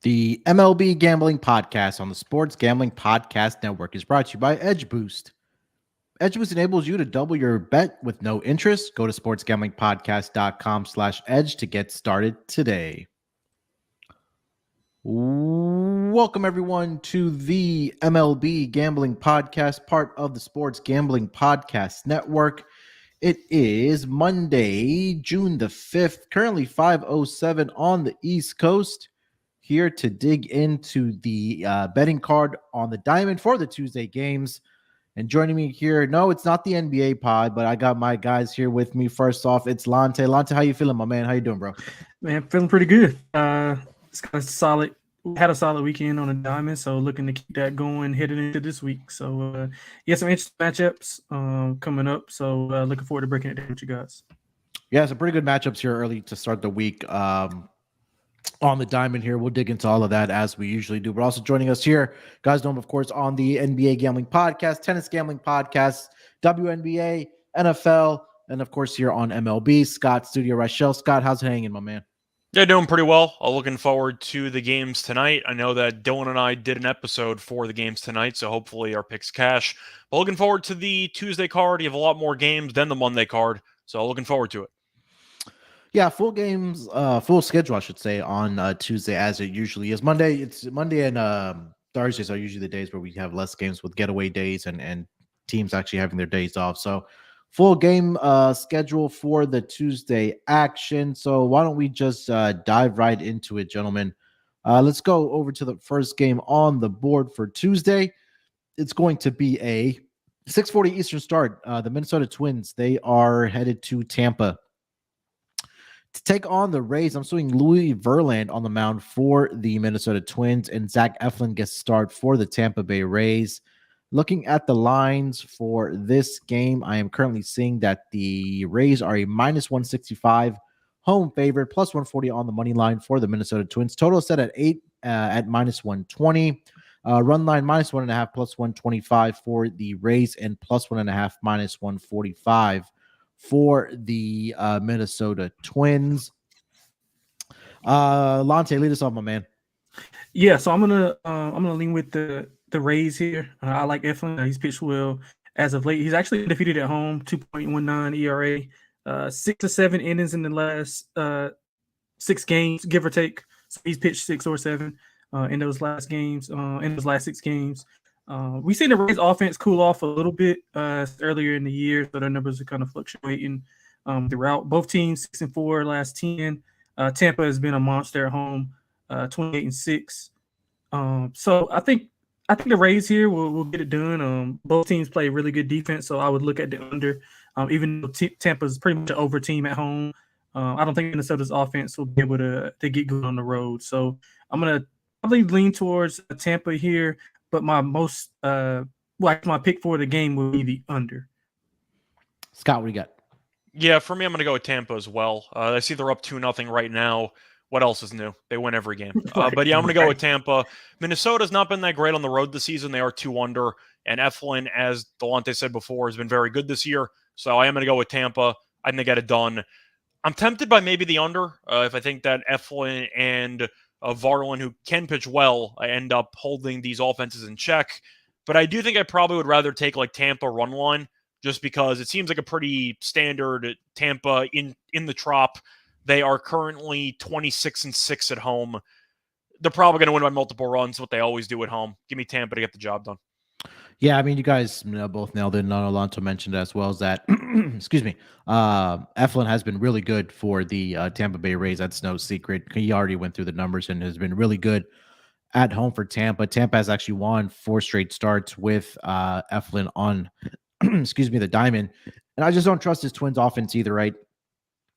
The MLB Gambling Podcast on the Sports Gambling Podcast Network is brought to you by Edge Boost. Edge Boost enables you to double your bet with no interest. Go to sportsgamblingpodcast.com/edge to get started today. Welcome, everyone, to the MLB Gambling Podcast, part of the Sports Gambling Podcast Network. It is Monday, June the 5th, currently 5:07 on the East Coast. Here to dig into the betting card on the diamond for the Tuesday games. And joining me here, no, it's not the NBA pod, but I got my guys here with me. First off, it's Lonte. Lonte, how you feeling, my man? How you doing, bro? Man, feeling pretty good. It's kind of solid. We had a solid weekend on the diamond, so looking to keep that going heading into this week. So, some interesting matchups coming up. So, looking forward to breaking it down with you guys. Yeah, some pretty good matchups here early to start the week. On the diamond here, we'll dig into all of that as we usually do. But also joining us here, guys know him, of course, on the NBA Gambling Podcast, Tennis Gambling Podcast, WNBA, NFL, and of course here on MLB, Scott Studio Reichel. Scott, how's it hanging, my man? Yeah, doing pretty well. Looking forward to the games tonight. I know that Dylan and I did an episode for the games tonight, so hopefully our picks cash. But looking forward to the Tuesday card. You have a lot more games than the Monday card, so looking forward to it. Yeah, full schedule, I should say, on Tuesday, as it usually is. Monday and Thursdays are usually the days where we have less games with getaway days and teams actually having their days off. So full game schedule for the Tuesday action. So why don't we just dive right into it, gentlemen? Let's go over to the first game on the board for Tuesday. It's going to be a 6:40 Eastern start. The Minnesota Twins, they are headed to Tampa to take on the Rays. I'm seeing Louis Verland on the mound for the Minnesota Twins, and Zach Eflin gets start for the Tampa Bay Rays. Looking at the lines for this game, I am currently seeing that the Rays are a -165 home favorite, plus 140 on the money line for the Minnesota Twins. Total set at 8 at -120. Run line -1.5, plus 125 for the Rays, and plus 1.5, -145 for the Minnesota Twins. Lonte, lead us off, my man. Yeah, so I'm gonna lean with the Rays here. I like Eflin. He's pitched well as of late. He's actually defeated at home, 2.19 ERA, 6 to 7 innings in the last 6 games, give or take. So he's pitched 6 or 7 in those last games, in those last 6 games. We've seen the Rays offense cool off a little bit earlier in the year, so their numbers are kind of fluctuating throughout. Both teams 6-4 last 10. Tampa has been a monster at home, 28-6. So I think the Rays here will get it done. Both teams play really good defense, so I would look at the under. Even though Tampa's pretty much an over team at home, I don't think Minnesota's offense will be able to get good on the road. So I'm gonna probably lean towards Tampa here. But my my pick for the game will be the under. Scott, what do you got? Yeah, for me, I'm going to go with Tampa as well. I see they're up 2-0 right now. What else is new? They win every game. But yeah, I'm going to go with Tampa. Minnesota's not been that great on the road this season. They are 2-under. And Eflin, as Delonte said before, has been very good this year. So I am going to go with Tampa. I think they get it done. I'm tempted by maybe the under. If I think that Eflin and Varland, who can pitch well, I end up holding these offenses in check. But I do think I probably would rather take like Tampa run line, just because it seems like a pretty standard Tampa in the Trop. They are currently 26-6 at home. They're probably going to win by multiple runs, what they always do at home. Give me Tampa to get the job done. Yeah, I mean, you guys both nailed it. Nano Lonto mentioned as well as that, excuse me, Eflin has been really good for the Tampa Bay Rays. That's no secret. He already went through the numbers and has been really good at home for Tampa. Tampa has actually won 4 straight starts with Eflin on, excuse me, the diamond. And I just don't trust his Twins offense either, right?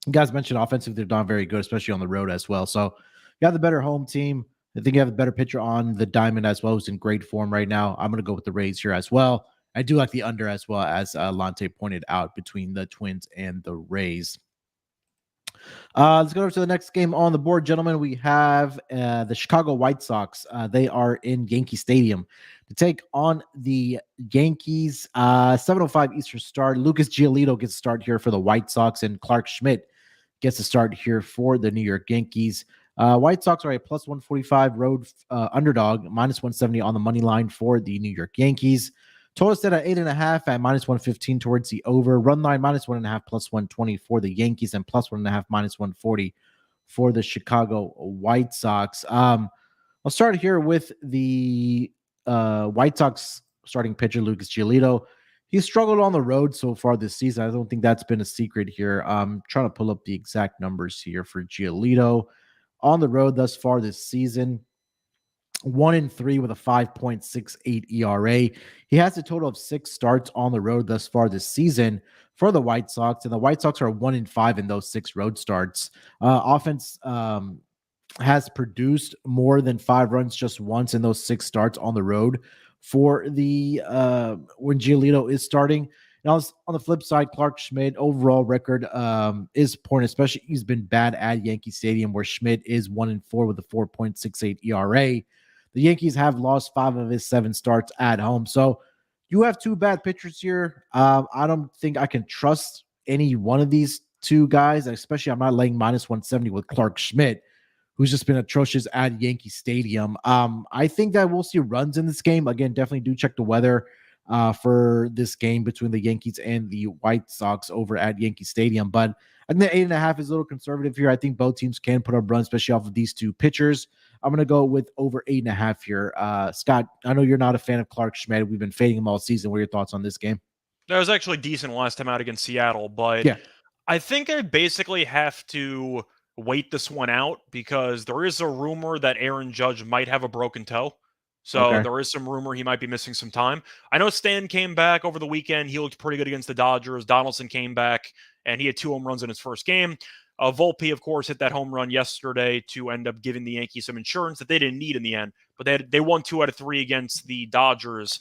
You guys mentioned offensively, they're not very good, especially on the road as well. So you have the better home team. I think you have a better pitcher on the diamond as well, who's in great form right now. I'm going to go with the Rays here as well. I do like the under as well, as Lonte pointed out, between the Twins and the Rays. Let's go over to the next game on the board, gentlemen. We have the Chicago White Sox. They are in Yankee Stadium to take on the Yankees. 7:05 Eastern start. Lucas Giolito gets a start here for the White Sox, and Clark Schmidt gets a start here for the New York Yankees. White Sox are a plus 145 road underdog, minus 170 on the money line for the New York Yankees. Total set at 8.5 at minus 115 towards the over. Run line minus 1.5 plus 120 for the Yankees and plus 1.5 minus 140 for the Chicago White Sox. I'll start here with the White Sox starting pitcher Lucas Giolito. He's struggled on the road so far this season. I don't think that's been a secret here. I'm trying to pull up the exact numbers here for Giolito. On the road thus far this season, 1-3 with a 5.68 ERA. He has a total of 6 starts on the road thus far this season for the White Sox, and the White Sox are 1-5 in those 6 road starts. Offense has produced more than 5 runs just once in those 6 starts on the road for the when Giolito is starting. Now, on the flip side, Clark Schmidt overall record is poor, especially he's been bad at Yankee Stadium, where Schmidt is 1-4 with a 4.68 ERA. The Yankees have lost 5 of his 7 starts at home. So you have 2 bad pitchers here. I don't think I can trust any one of these 2 guys, especially I'm not laying minus 170 with Clark Schmidt, who's just been atrocious at Yankee Stadium. I think that we'll see runs in this game. Again, definitely do check the weather for this game between the Yankees and the White Sox over at Yankee Stadium. But I think the 8.5 is a little conservative here. I think both teams can put up runs, especially off of these 2 pitchers. I'm going to go with over 8.5 here. Scott, I know you're not a fan of Clark Schmidt. We've been fading him all season. What are your thoughts on this game? That was actually decent last time out against Seattle, but yeah. I think I basically have to wait this one out because there is a rumor that Aaron Judge might have a broken toe. So there is some rumor he might be missing some time. I know Stan came back over the weekend. He looked pretty good against the Dodgers. Donaldson came back, and he had 2 home runs in his first game. Volpe, of course, hit that home run yesterday to end up giving the Yankees some insurance that they didn't need in the end. But they won 2 out of 3 against the Dodgers.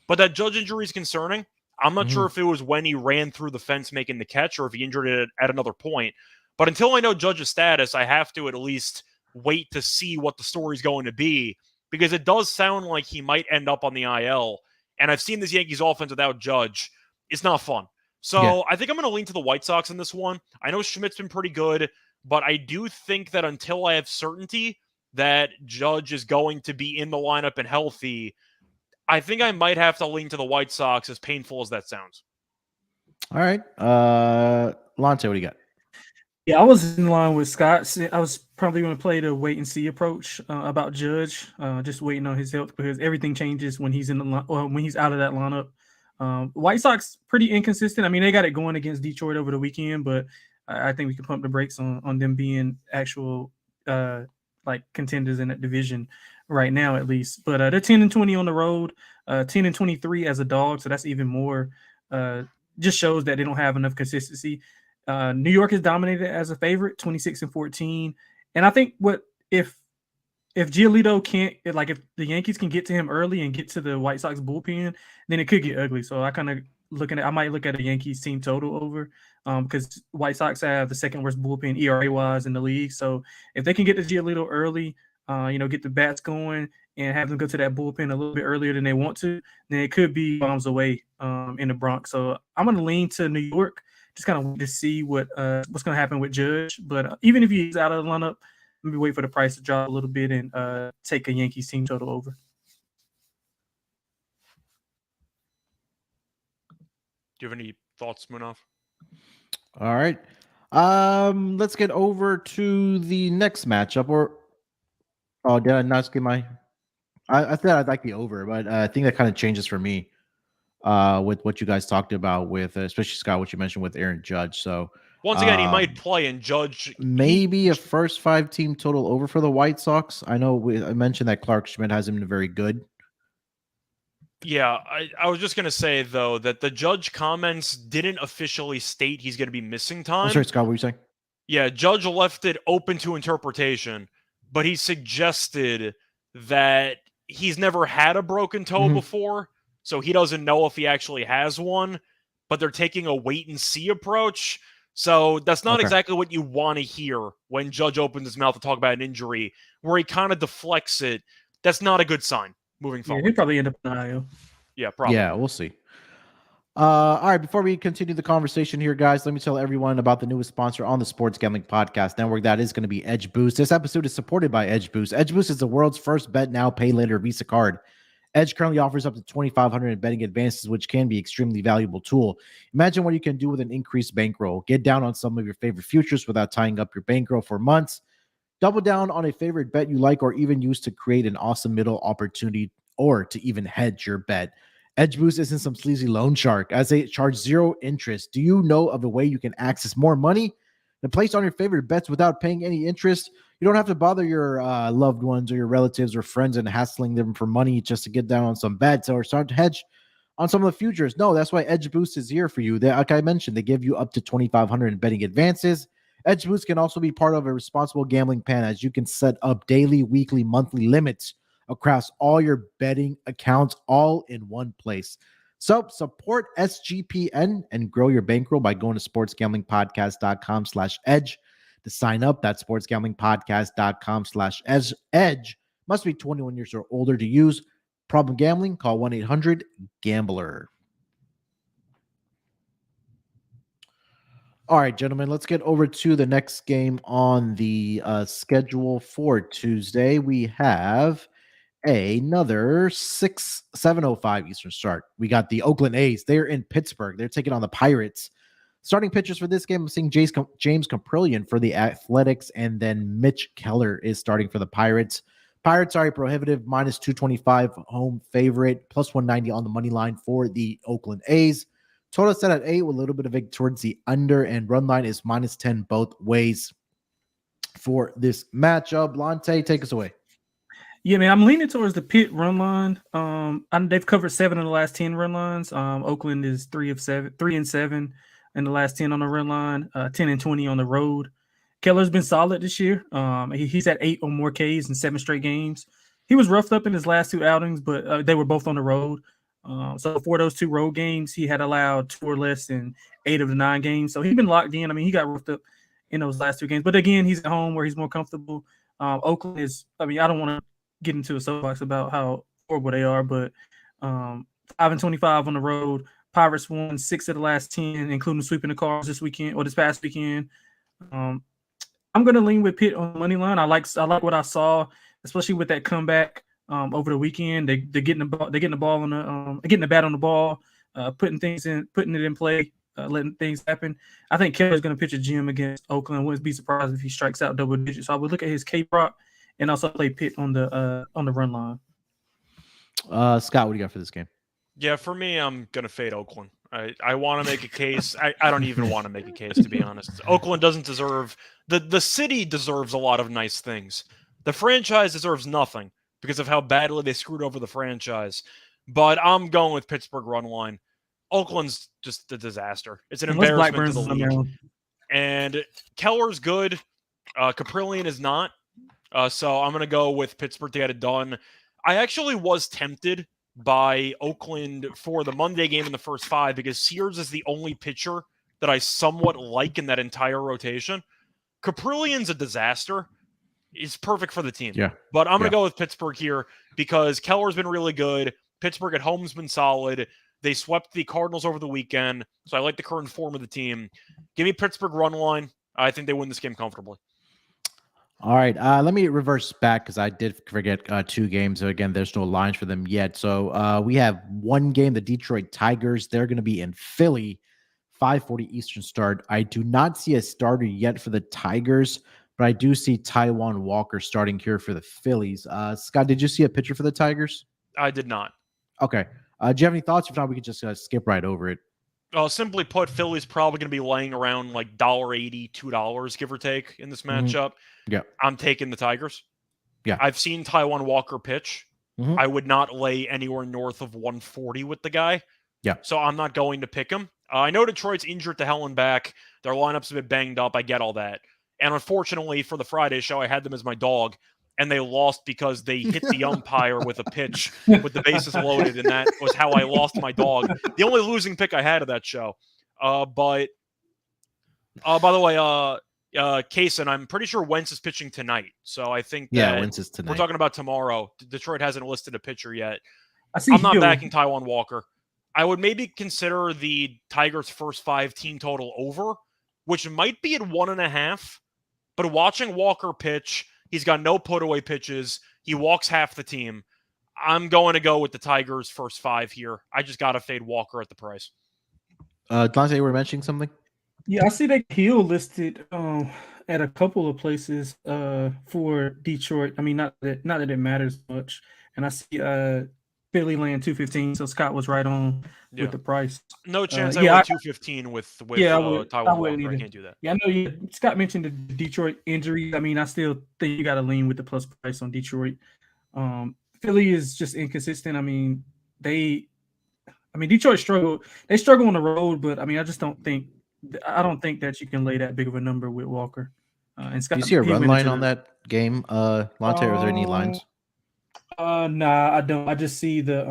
But that Judge injury is concerning. I'm not sure if it was when he ran through the fence making the catch or if he injured it at another point. But until I know Judge's status, I have to at least wait to see what the story's going to be, because it does sound like he might end up on the IL. And I've seen this Yankees offense without Judge. It's not fun. So I think I'm going to lean to the White Sox in this one. I know Schmidt's been pretty good, but I do think that until I have certainty that Judge is going to be in the lineup and healthy, I think I might have to lean to the White Sox, as painful as that sounds. All right. Lonte, what do you got? Yeah, I was in line with Scott. I was probably going to play the wait and see approach about Judge, just waiting on his health, because everything changes when he's in the when he's out of that lineup. White Sox pretty inconsistent. I mean, they got it going against Detroit over the weekend, but I think we can pump the brakes on them being actual like contenders in that division right now, at least. But they're 10-20 on the road, 10-23 as a dog, so that's even more. Just shows that they don't have enough consistency. New York is dominated as a favorite, 26-14. And I think if Giolito can't, like, if the Yankees can get to him early and get to the White Sox bullpen, then it could get ugly. So I might look at a Yankees team total over, because White Sox have the second worst bullpen ERA wise in the league. So if they can get to Giolito early, get the bats going and have them go to that bullpen a little bit earlier than they want to, then it could be bombs away in the Bronx. So I'm going to lean to New York. Just kind of to see what's going to happen with Judge. But even if he's out of the lineup, maybe wait for the price to drop a little bit and take a Yankees team total over. Do you have any thoughts, Munaf? All right. Let's get over to the next matchup. Did I not get my? I thought I'd like the over, but I think that kind of changes for me. With what you guys talked about with, especially Scott, what you mentioned with Aaron Judge. So once again, he might play, and Judge maybe a first 5-team total over for the White Sox. I know I mentioned that Clark Schmidt hasn't been very good. Yeah, I was just going to say, though, that the Judge comments didn't officially state he's going to be missing time. I'm sorry, Scott, what were you saying? Yeah, Judge left it open to interpretation, but he suggested that he's never had a broken toe before, so he doesn't know if he actually has one, but they're taking a wait-and-see approach. So that's not exactly what you want to hear when Judge opens his mouth to talk about an injury, where he kind of deflects it. That's not a good sign moving forward. Yeah, he'll probably end up in the IL. Yeah, probably. Yeah, we'll see. All right, before we continue the conversation here, guys, let me tell everyone about the newest sponsor on the Sports Gambling Podcast Network. That is going to be Edge Boost. This episode is supported by Edge Boost. Edge Boost is the world's first bet now, pay later Visa card. Edge currently offers up to $2,500 in betting advances, which can be an extremely valuable tool. Imagine what you can do with an increased bankroll. Get down on some of your favorite futures without tying up your bankroll for months. Double down on a favorite bet you like, or even use to create an awesome middle opportunity, or to even hedge your bet. Edge Boost isn't some sleazy loan shark, as they charge zero interest. Do you know of a way you can access more money and place on your favorite bets without paying any interest? You don't have to bother your loved ones or your relatives or friends and hassling them for money just to get down on some bets or start to hedge on some of the futures. No, that's why Edge Boost is here for you. Like I mentioned, they give you up to $2,500 in betting advances. Edge Boost can also be part of a responsible gambling plan, as you can set up daily, weekly, monthly limits across all your betting accounts, all in one place. So support SGPN and grow your bankroll by going to sportsgamblingpodcast.com/edge to sign up. That's sportsgamblingpodcast.com/edge. Must be 21 years or older to use. Problem gambling? Call 1-800-GAMBLER. All right, gentlemen, let's get over to the next game on the schedule for Tuesday. We have another 7:05 Eastern start. We got the Oakland A's. They're in Pittsburgh. They're taking on the Pirates. Starting pitchers for this game, I'm seeing James Caprillion for the Athletics, and then Mitch Keller is starting for the Pirates. Pirates are a prohibitive minus 225 home favorite, plus 190 on the money line for the Oakland A's. Total set at 8 with a little bit of it towards the under, and run line is minus 10 both ways for this matchup. Lonte, take us away. Yeah, man, I'm leaning towards the Pitt run line. They've covered 7 of the last 10 run lines. Oakland is 3 and 7 in the last 10 on the run line, 10 and 20 on the road. Keller's been solid this year. He's at 8 or more Ks in 7 straight games. He was roughed up in his last 2 outings, but they were both on the road. So for those 2 road games, he had allowed 2 or less in 8 of the 9 games. So he's been locked in. I mean, he got roughed up in those last 2 games. But again, he's at home where he's more comfortable. Oakland is, I mean, I don't want to get into a soapbox about how horrible they are, but 5 and 25 on the road. Pirates won 6 of the last 10, including sweeping the Cards this past weekend. I'm going to lean with Pitt on the money line. I like what I saw, especially with that comeback over the weekend. They're getting the ball, getting the bat on the ball, putting it in play, letting things happen. I think Keller's going to pitch a gem against Oakland. I wouldn't be surprised if he strikes out double digits. So I would look at his K-Prop and also play Pitt on the run line. Scott, what do you got for this game? Yeah, for me, I'm going to fade Oakland. I want to make a case. I don't even want to make a case, to be honest. Oakland doesn't deserve – the city deserves a lot of nice things. The franchise deserves nothing because of how badly they screwed over the franchise. But I'm going with Pittsburgh run line. Oakland's just a disaster. It's an embarrassment to the league. And Keller's good. Caprillion is not. So I'm going to go with Pittsburgh to get it done. I actually was tempted by Oakland for the Monday game in the first 5 because Sears is the only pitcher that I somewhat like in that entire rotation. Caprillion's a disaster. He's perfect for the team. Yeah. But I'm going to go with Pittsburgh here because Keller's been really good. Pittsburgh at home's been solid. They swept the Cardinals over the weekend, so I like the current form of the team. Give me Pittsburgh run line. I think they win this game comfortably. All right, let me reverse back because I did forget 2 games. So again, there's no lines for them yet. So we have 1 game, the Detroit Tigers. They're going to be in Philly, 5:40 Eastern start. I do not see a starter yet for the Tigers, but I do see Taijuan Walker starting here for the Phillies. Scott, did you see a pitcher for the Tigers? I did not. Okay. Do you have any thoughts? If not, we could just skip right over it. Simply put, Philly's probably going to be laying around like $1.80, $2, give or take, in this matchup. Yeah, I'm taking the Tigers. Yeah, I've seen Taijuan Walker pitch. I would not lay anywhere north of 140 with the guy. Yeah, so I'm not going to pick him. I know Detroit's injured to hell and back. Their lineup's a bit banged up. I get all that. And unfortunately for the Friday show, I had them as my dog. And they lost because they hit the umpire with a pitch with the bases loaded, and that was how I lost my dog. The only losing pick I had of that show. But by the way, Kaysen, I'm pretty sure Wentz is pitching tonight. So I think that Wentz is tonight. We're talking about tomorrow. Detroit hasn't listed a pitcher yet. I'm not backing Taijuan Walker. I would maybe consider the Tigers' first 5 team total over, which might be at 1.5. But watching Walker pitch, he's got no put-away pitches. He walks half the team. I'm going to go with the Tigers' first 5 here. I just got to fade Walker at the price. Dante, you were mentioning something? Yeah, I see that Hill listed at a couple of places for Detroit. I mean, not that it matters much. And I see Philly land 215, so Scott was right on with the price. No chance I went 215 with Taiwan Walker. I can't do that. Yeah, I know Scott mentioned the Detroit injury. I mean, I still think you got to lean with the plus price on Detroit. Philly is just inconsistent. I mean, Detroit struggled. They struggle on the road, but I mean, I don't think that you can lay that big of a number with Walker. And Scott, do you see a run line on that game, Lonte? Or is there any lines? Nah, I don't. I just see the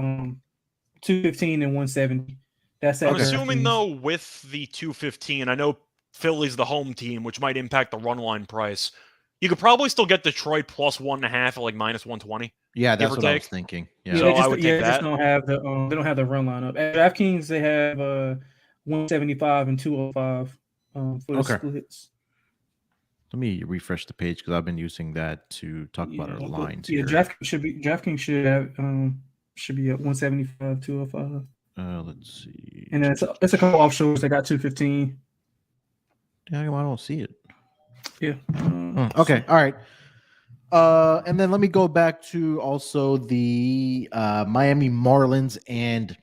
215 and 170. I'm assuming though with the 215, I know Philly's the home team, which might impact the run line price. You could probably still get Detroit plus 1.5 at like minus 120. Yeah, that's what I was thinking. Yeah, so I would take that. Just don't have the they don't have the run line up. At DraftKings, they have 175 and 205 for the splits. Let me refresh the page because I've been using that to talk about our lines. Yeah, DraftKings should have should be at 175, 205. Let's see. And then it's a couple offshores that got 215. Yeah, I don't see it. Yeah. Okay. All right. And then let me go back to also the Miami Marlins and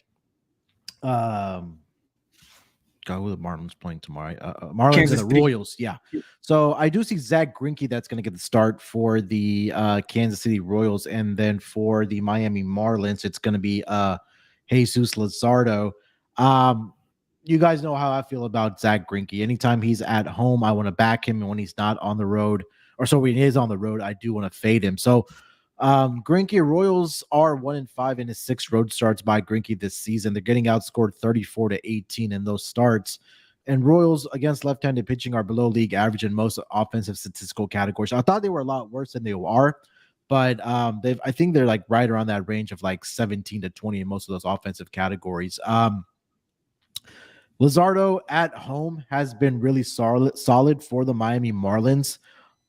who the Marlins playing tomorrow? Marlins Kansas and the City. Royals. Yeah. So I do see Zach Greinke that's going to get the start for the Kansas City Royals, and then for the Miami Marlins, it's going to be Jesus Luzardo. You guys know how I feel about Zach Greinke. Anytime he's at home, I want to back him, and when he's not on the road, when he is on the road, I do want to fade him. So Greinke, Royals are 1-5 in his 6 road starts by Greinke this season. They're getting outscored 34-18 in those starts. And Royals against left-handed pitching are below league average in most offensive statistical categories. I thought they were a lot worse than they are, but I think they're like right around that range of like 17-20 in most of those offensive categories. Luzardo at home has been really solid for the Miami Marlins.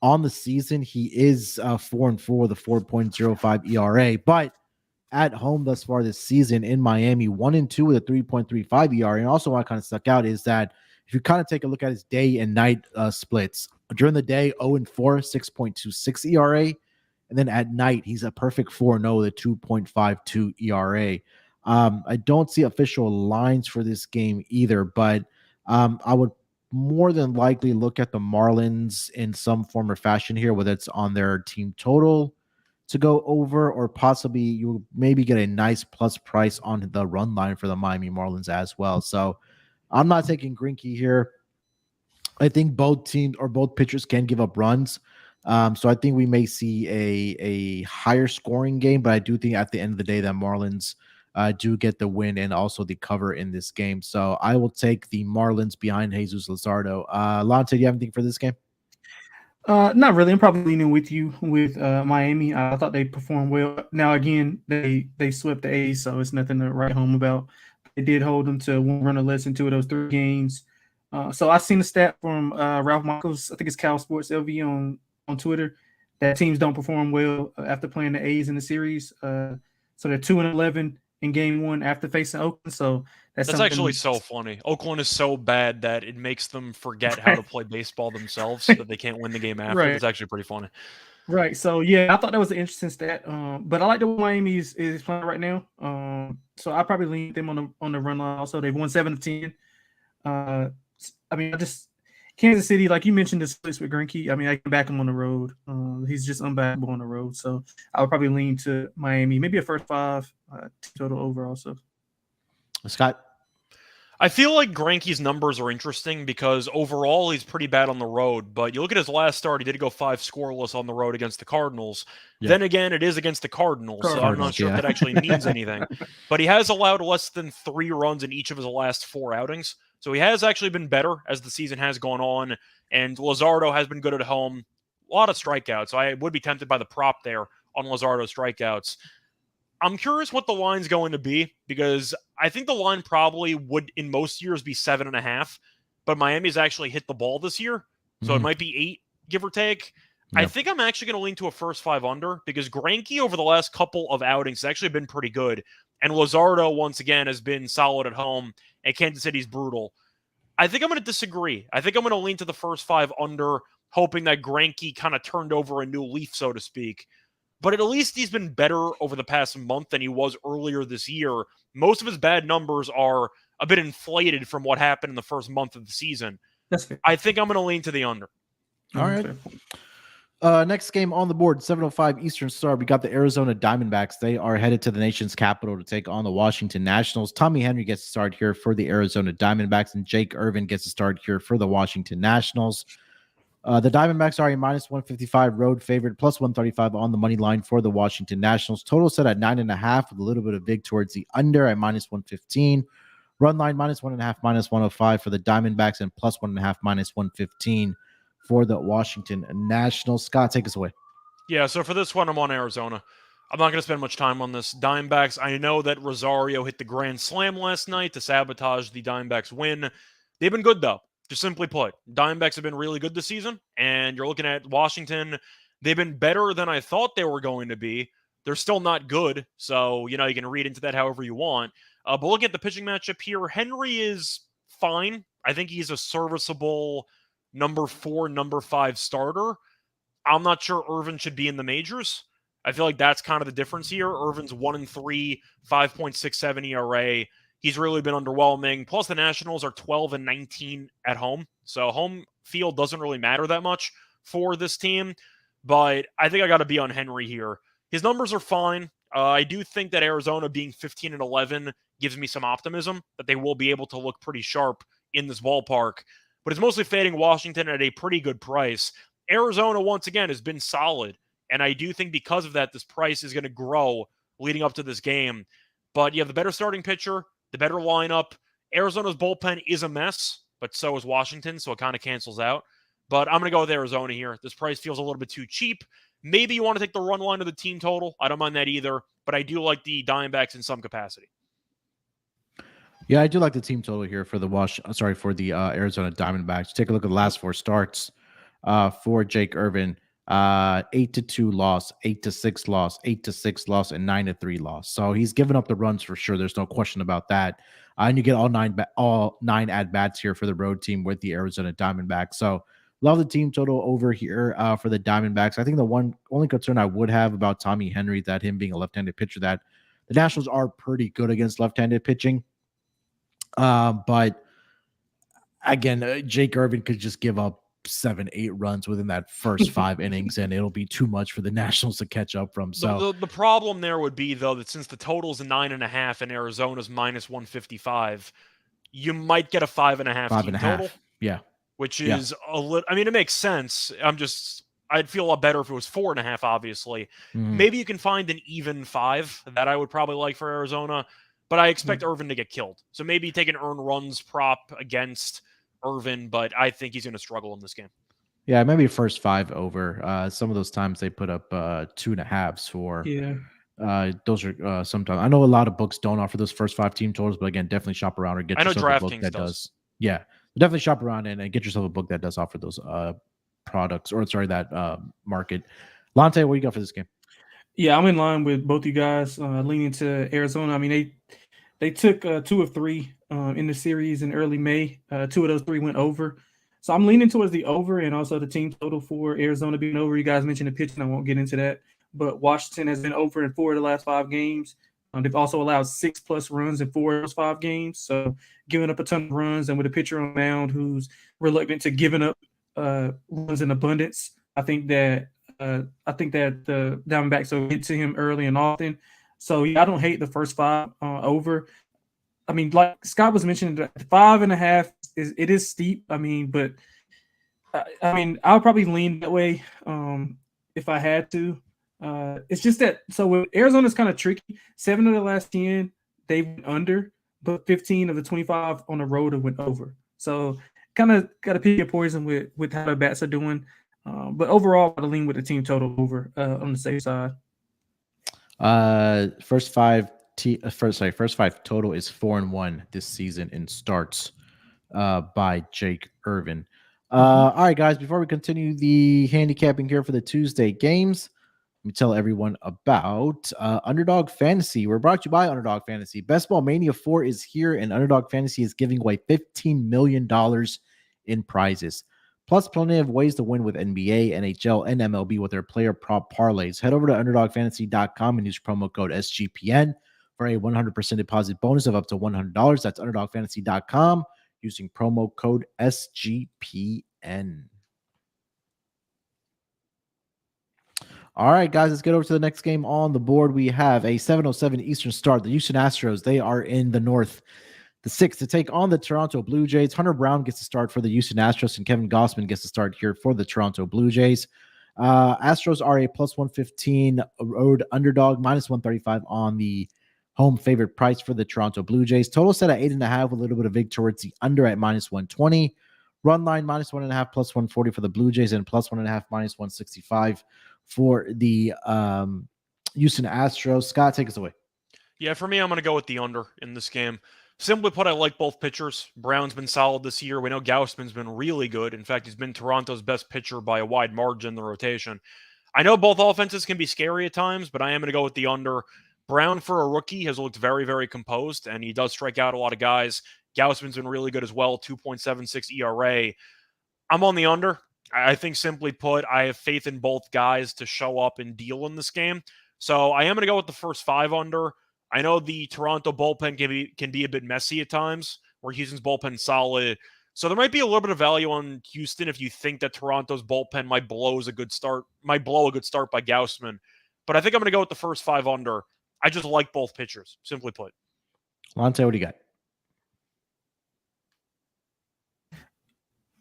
On the season, he is 4-4 with a 4.05 ERA, but at home thus far this season in Miami, 1-2 with a 3.35 ERA. And also what kind of stuck out is that if you kind of take a look at his day and night splits, during the day, 0-4, 6.26 ERA. And then at night, he's a perfect 4-0 with a 2.52 ERA. I don't see official lines for this game either, but I would more than likely look at the Marlins in some form or fashion here, whether it's on their team total to go over, or possibly you'll maybe get a nice plus price on the run line for the Miami Marlins as well. So I'm not taking Greinke here. I think both teams or both pitchers can give up runs. So I think we may see a higher scoring game, but I do think at the end of the day that Marlins do get the win and also the cover in this game. So I will take the Marlins behind Jesus Luzardo. Lonte, do you have anything for this game? Not really. I'm probably leaning with you with Miami. I thought they performed well. Now, again, they swept the A's, so it's nothing to write home about. They did hold them to 1 run or less in 2 of those 3 games. So I've seen a stat from Ralph Michaels, I think it's Cal Sports LV on Twitter, that teams don't perform well after playing the A's in the series. So they're 2-11 in game 1 after facing Oakland. So that's actually so funny. Oakland is so bad that it makes them forget how to play baseball themselves, so that they can't win the game after. Right. It's actually pretty funny. Right. So yeah, I thought that was an interesting stat. But I like the way Miami is playing right now. So I probably lean them on the run line. Also, they've won 7 of 10. Kansas City, like you mentioned, the splits with Greinke. I mean, I can back him on the road. He's just unbackable on the road. So I would probably lean to Miami, maybe a first 5 total over also. Scott? I feel like Greinke's numbers are interesting because overall he's pretty bad on the road. But you look at his last start, he did go 5 scoreless on the road against the Cardinals. Yeah. Then again, it is against the Cardinals, so I'm not sure if that actually means anything. But he has allowed less than 3 runs in each of his last 4 outings. So he has actually been better as the season has gone on, and Luzardo has been good at home. A lot of strikeouts. So I would be tempted by the prop there on Luzardo strikeouts. I'm curious what the line's going to be, because I think the line probably would in most years be 7.5, but Miami's actually hit the ball this year, so it might be 8, give or take. I think I'm actually going to lean to a first 5 under, because Greinke over the last couple of outings has actually been pretty good, and Luzardo once again has been solid at home, and Kansas City's brutal. I think I'm going to disagree. I think I'm going to lean to the first 5 under, hoping that Greinke kind of turned over a new leaf, so to speak. But at least he's been better over the past month than he was earlier this year. Most of his bad numbers are a bit inflated from what happened in the first month of the season. That's fair. I think I'm going to lean to the under. All right. Next game on the board, 7:05 Eastern Star. We got the Arizona Diamondbacks. They are headed to the nation's capital to take on the Washington Nationals. Tommy Henry gets to start here for the Arizona Diamondbacks, and Jake Irvin gets to start here for the Washington Nationals. The Diamondbacks are a -155 road favorite, +135 on the money line for the Washington Nationals. Total set at 9.5 with a little bit of vig towards the under at -115. Run line -1.5, -105 for the Diamondbacks, and +1.5, -115 for the Washington Nationals. Scott, take us away. Yeah, so for this one, I'm on Arizona. I'm not going to spend much time on this. Diamondbacks, I know that Rosario hit the grand slam last night to sabotage the Diamondbacks win. They've been good, though. Just simply put, Diamondbacks have been really good this season, and you're looking at Washington. They've been better than I thought they were going to be. They're still not good, so, you can read into that however you want. But looking at the pitching matchup here, Henry is fine. I think he's a serviceable number 4, number 5 starter. I'm not sure Irvin should be in the majors. I feel like that's kind of the difference here. Irvin's 1-3, 5.67 ERA. He's really been underwhelming. Plus, the Nationals are 12-19 at home. So home field doesn't really matter that much for this team. But I think I got to be on Henry here. His numbers are fine. I do think that Arizona being 15-11 gives me some optimism that they will be able to look pretty sharp in this ballpark. But it's mostly fading Washington at a pretty good price. Arizona, once again, has been solid. And I do think because of that, this price is going to grow leading up to this game. But you have the better starting pitcher, the better lineup. Arizona's bullpen is a mess, but so is Washington, so it kind of cancels out. But I'm going to go with Arizona here. This price feels a little bit too cheap. Maybe you want to take the run line of the team total. I don't mind that either, but I do like the Diamondbacks in some capacity. Yeah, I do like the team total here for the Arizona Diamondbacks. Take a look at the last 4 starts for Jake Irvin. 8-2 loss, 8-6 loss, 8-6 loss, and 9-3 loss. So he's given up the runs for sure. There's no question about that. And you get all nine at bats here for the road team with the Arizona Diamondbacks. So love the team total over here for the Diamondbacks. I think the only concern I would have about Tommy Henry, that him being a left-handed pitcher, that the Nationals are pretty good against left-handed pitching. But again, Jake Irvin could just give up 7-8 runs within that first 5 innings, and it'll be too much for the Nationals to catch up from. So the problem there would be, though, that since the total's 9.5 and Arizona's -155, you might get a 5.5 team total. Yeah. Which is a little, I mean, it makes sense. I'd feel a lot better if it was 4.5, obviously. Maybe you can find an even 5 that I would probably like for Arizona, but I expect Irvin to get killed. So maybe take an earned runs prop against Irvin, but I think he's going to struggle in this game. Yeah, maybe first 5 over. Some of those times they put up 2.5s for. Yeah. Those are sometimes. I know a lot of books don't offer those first 5 team totals, but again, definitely shop around or get yourself a book that does. Yeah, definitely shop around and get yourself a book that does offer those products, or that market. Lonte, what do you got for this game? Yeah, I'm in line with both you guys, leaning to Arizona. I mean, they took 2 of 3 in the series in early May. 2 of those 3 went over. So I'm leaning towards the over, and also the team total for Arizona being over. You guys mentioned the pitching. I won't get into that. But Washington has been over in 4 of the last 5 games. They've also allowed 6+ runs in 4 of those 5 games. So giving up a ton of runs, and with a pitcher on the mound who's reluctant to giving up runs in abundance, I think that the Diamondbacks will get to him early and often. So I don't hate the first 5 over. I mean, like Scott was mentioning, 5.5 is steep. I mean, but I would probably lean that way if I had to. It's just that, so with Arizona's kind of tricky. 7 of the last 10 they went under, but 15 of the 25 on the road went over. So kind of got to pick your poison with how the bats are doing. But overall, I'd lean with the team total over on the safe side. First five total is 4-1 this season in starts by Jake Irvin. All right, guys, before we continue the handicapping here for the Tuesday games, let me tell everyone about Underdog Fantasy. We're brought to you by Underdog Fantasy. Best Ball Mania 4 is here, and Underdog Fantasy is giving away $15 million in prizes. Plus, plenty of ways to win with NBA, NHL, and MLB with their player prop parlays. Head over to UnderdogFantasy.com and use promo code SGPN for a 100% deposit bonus of up to $100. That's UnderdogFantasy.com using promo code SGPN. All right, guys, let's get over to the next game on the board. We have a 7:07 Eastern start. The Houston Astros, they are in the north. The 6th to take on the Toronto Blue Jays. Hunter Brown gets to start for the Houston Astros, and Kevin Gausman gets to start here for the Toronto Blue Jays. Astros are a plus 115 road underdog, minus 135 on the home favorite price for the Toronto Blue Jays. Total set at 8.5 with a little bit of vig towards the under at minus 120. Run line minus 1.5 plus 140 for the Blue Jays, and plus 1.5 minus 165 for the Houston Astros. Scott, take us away. Yeah, for me, I'm going to go with the under in this game. Simply put, I like both pitchers. Brown's been solid this year. We know Gausman's been really good. In fact, he's been Toronto's best pitcher by a wide margin in the rotation. I know both offenses can be scary at times, but I am going to go with the under. Brown, for a rookie, has looked very, very composed, and he does strike out a lot of guys. Gausman's been really good as well, 2.76 ERA. I'm on the under. I think, simply put, I have faith in both guys to show up and deal in this game. So I am going to go with the first 5 under. I know the Toronto bullpen can be a bit messy at times, where Houston's bullpen's solid. So there might be a little bit of value on Houston if you think that Toronto's bullpen might blow a good start by Gausman. But I think I'm going to go with the first 5 under. I just like both pitchers, simply put. Lonte, what do you got?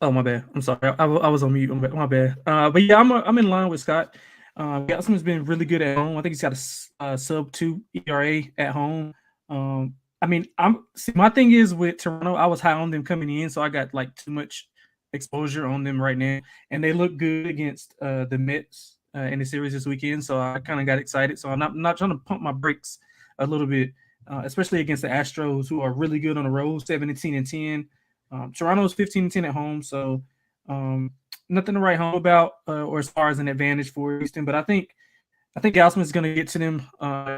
Oh, my bad. I'm sorry. I was on mute. My bad. But yeah, I'm in line with Scott. Gausman's been really good at home. I think he's got a sub 2 ERA at home. My thing is with Toronto, I was high on them coming in, so I got like too much exposure on them right now, and they look good against the Mets in the series this weekend. So I kind of got excited. So I'm not trying to pump my brakes a little bit, especially against the Astros, who are really good on the road, 17-10. Toronto's 15-10 at home, so nothing to write home about or as far as an advantage for Houston. But I think Gausman's going to get to them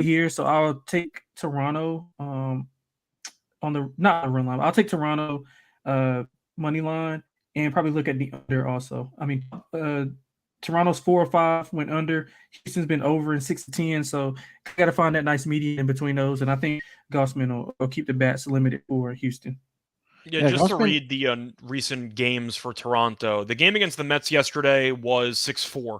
here, so I'll take Toronto on the not the run line. I'll take Toronto money line and probably look at the under also. I mean, Toronto's 4 or 5 went under. Houston's been over in 6-10, so got to find that nice median in between those. And I think Gausman will keep the bats limited for Houston. Yeah, just to read the recent games for Toronto. The game against the Mets yesterday was 6-4.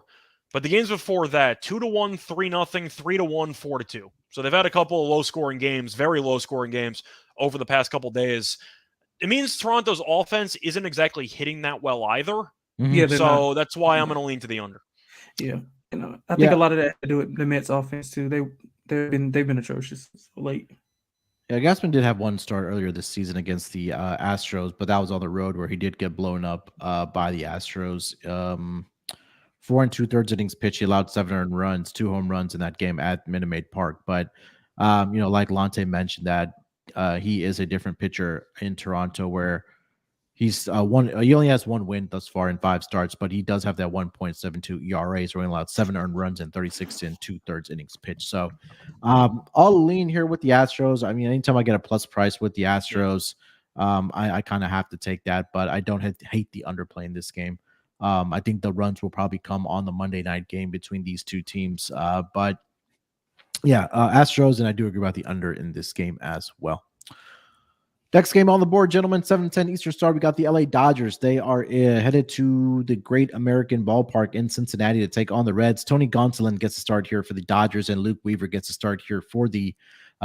But the games before that, 2-1, 3-0, 3-1, 4-2. So they've had a couple of low-scoring games, very low-scoring games over the past couple days. It means Toronto's offense isn't exactly hitting that well either. Mm-hmm. Yeah, so that's why I'm going to lean to the under. Yeah, I think a lot of that to do with the Mets offense too. They've been atrocious late. Yeah, Gausman did have one start earlier this season against the Astros, but that was on the road where he did get blown up by the Astros. 4 2/3 innings pitch. He allowed 7 earned runs, 2 home runs in that game at Minute Maid Park. But like Lonte mentioned, that he is a different pitcher in Toronto, where he's he only has 1 win thus far in 5 starts, but he does have that 1.72 ERA, so he allowed 7 earned runs and 36 2/3 innings pitched. So I'll lean here with the Astros. I mean, anytime I get a plus price with the Astros, I kind of have to take that, but I don't hate the underplay in this game. I think the runs will probably come on the Monday night game between these two teams. But yeah, Astros, and I do agree about the under in this game as well. Next game on the board, gentlemen, 7:10 Eastern Star. We got the LA Dodgers. They are headed to the Great American Ballpark in Cincinnati to take on the Reds. Tony Gonsolin gets to start here for the Dodgers, and Luke Weaver gets to start here for the